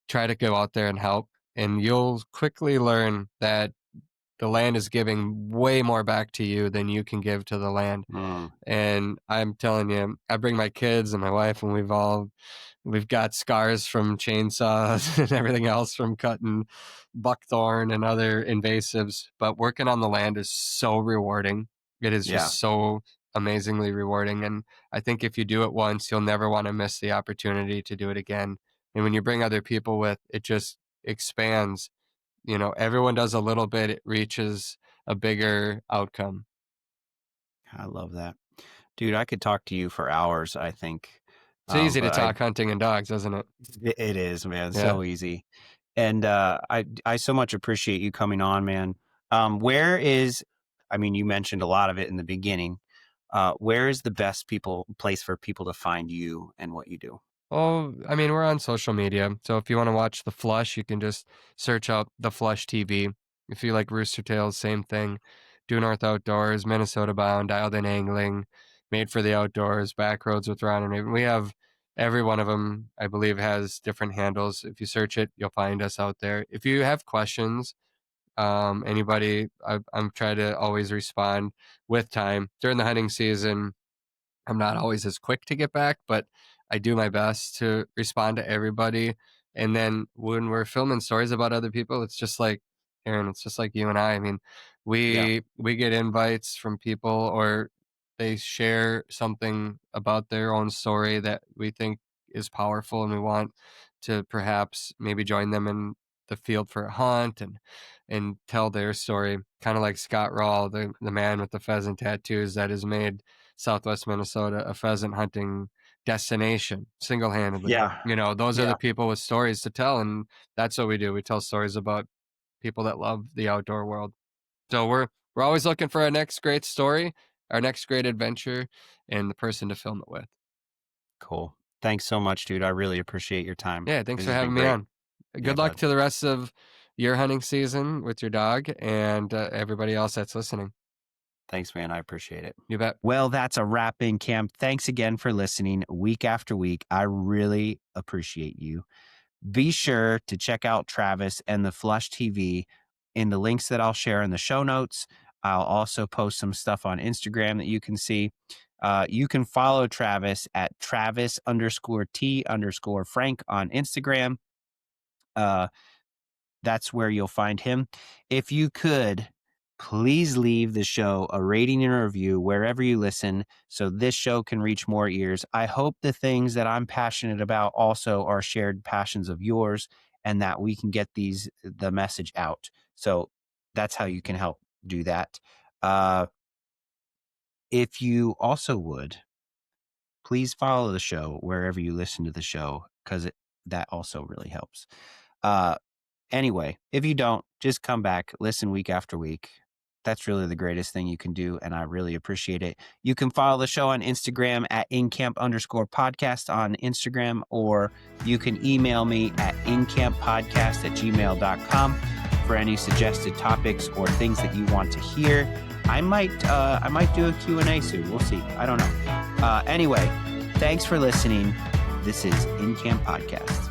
try to go out there and help. And you'll quickly learn that the land is giving way more back to you than you can give to the land. Mm, And I'm telling you, I bring my kids and my wife, and we've got scars from chainsaws and everything else from cutting buckthorn and other invasives. But working on the land is so rewarding. It is yeah. just so amazingly rewarding. And I think if you do it once, you'll never want to miss the opportunity to do it again. And when you bring other people with, it just expands. Everyone does a little bit, it reaches a bigger outcome. I love that. Dude, I could talk to you for hours, I think. It's easy to But talk hunting and dogs, isn't it? it is, man, Yeah. so easy. And I so much appreciate you coming on, man. Where is I mean, you mentioned a lot of it in the beginning. Where is the best place for people to find you and what you do? Oh, I mean, we're on social media. So if you want to watch The Flush, you can just search up The Flush TV. If you like Rooster Tails, same thing. Due North Outdoors, Minnesota Bound, Dialed In Angling, Made for the Outdoors, Back Roads with Ron and Raven. We have every one of them, I believe, has different handles. If you search it, you'll find us out there. If you have questions, anybody, I'm trying to always respond with time. During the hunting season, I'm not always as quick to get back, but I do my best to respond to everybody. And then when we're filming stories about other people, it's just like Aaron, it's just like you and I. I mean, Yeah. we get invites from people, or they share something about their own story that we think is powerful, and we want to perhaps maybe join them in the field for a hunt and tell their story, kind of like Scott Rawl, the man with the pheasant tattoos that has made Southwest Minnesota a pheasant hunting destination single-handedly. Yeah. Those are Yeah. the people with stories to tell, and that's what we do. We tell stories about people that love the outdoor world. So we're always looking for our next great story, our next great adventure, and the person to film it with. Cool. Thanks so much, dude. I really appreciate your time. Yeah, thanks This for has been having me great. on. Yeah, Good luck bud. to the rest of your hunting season with your dog and everybody else that's listening. Thanks, man. I appreciate it. You bet. Well, that's a wrap in camp. Thanks again for listening week after week. I really appreciate you. Be sure to check out Travis and the Flush TV in the links that I'll share in the show notes. I'll also post some stuff on Instagram that you can see. You can follow Travis at Travis_T_Frank on Instagram. That's where you'll find him. If you could, please leave the show a rating and a review wherever you listen so this show can reach more ears. I hope the things that I'm passionate about also are shared passions of yours and that we can get the message out. So that's how you can help do that. If you also would, please follow the show wherever you listen to the show because that also really helps. Anyway, if you don't, just come back, listen week after week. That's really the greatest thing you can do, and I really appreciate it. You can follow the show on Instagram at InCamp_podcast on Instagram, or you can email me at InCampPodcast@gmail.com for any suggested topics or things that you want to hear. I might do a Q&A soon. We'll see. I don't know. Anyway, thanks for listening. This is InCamp Podcast.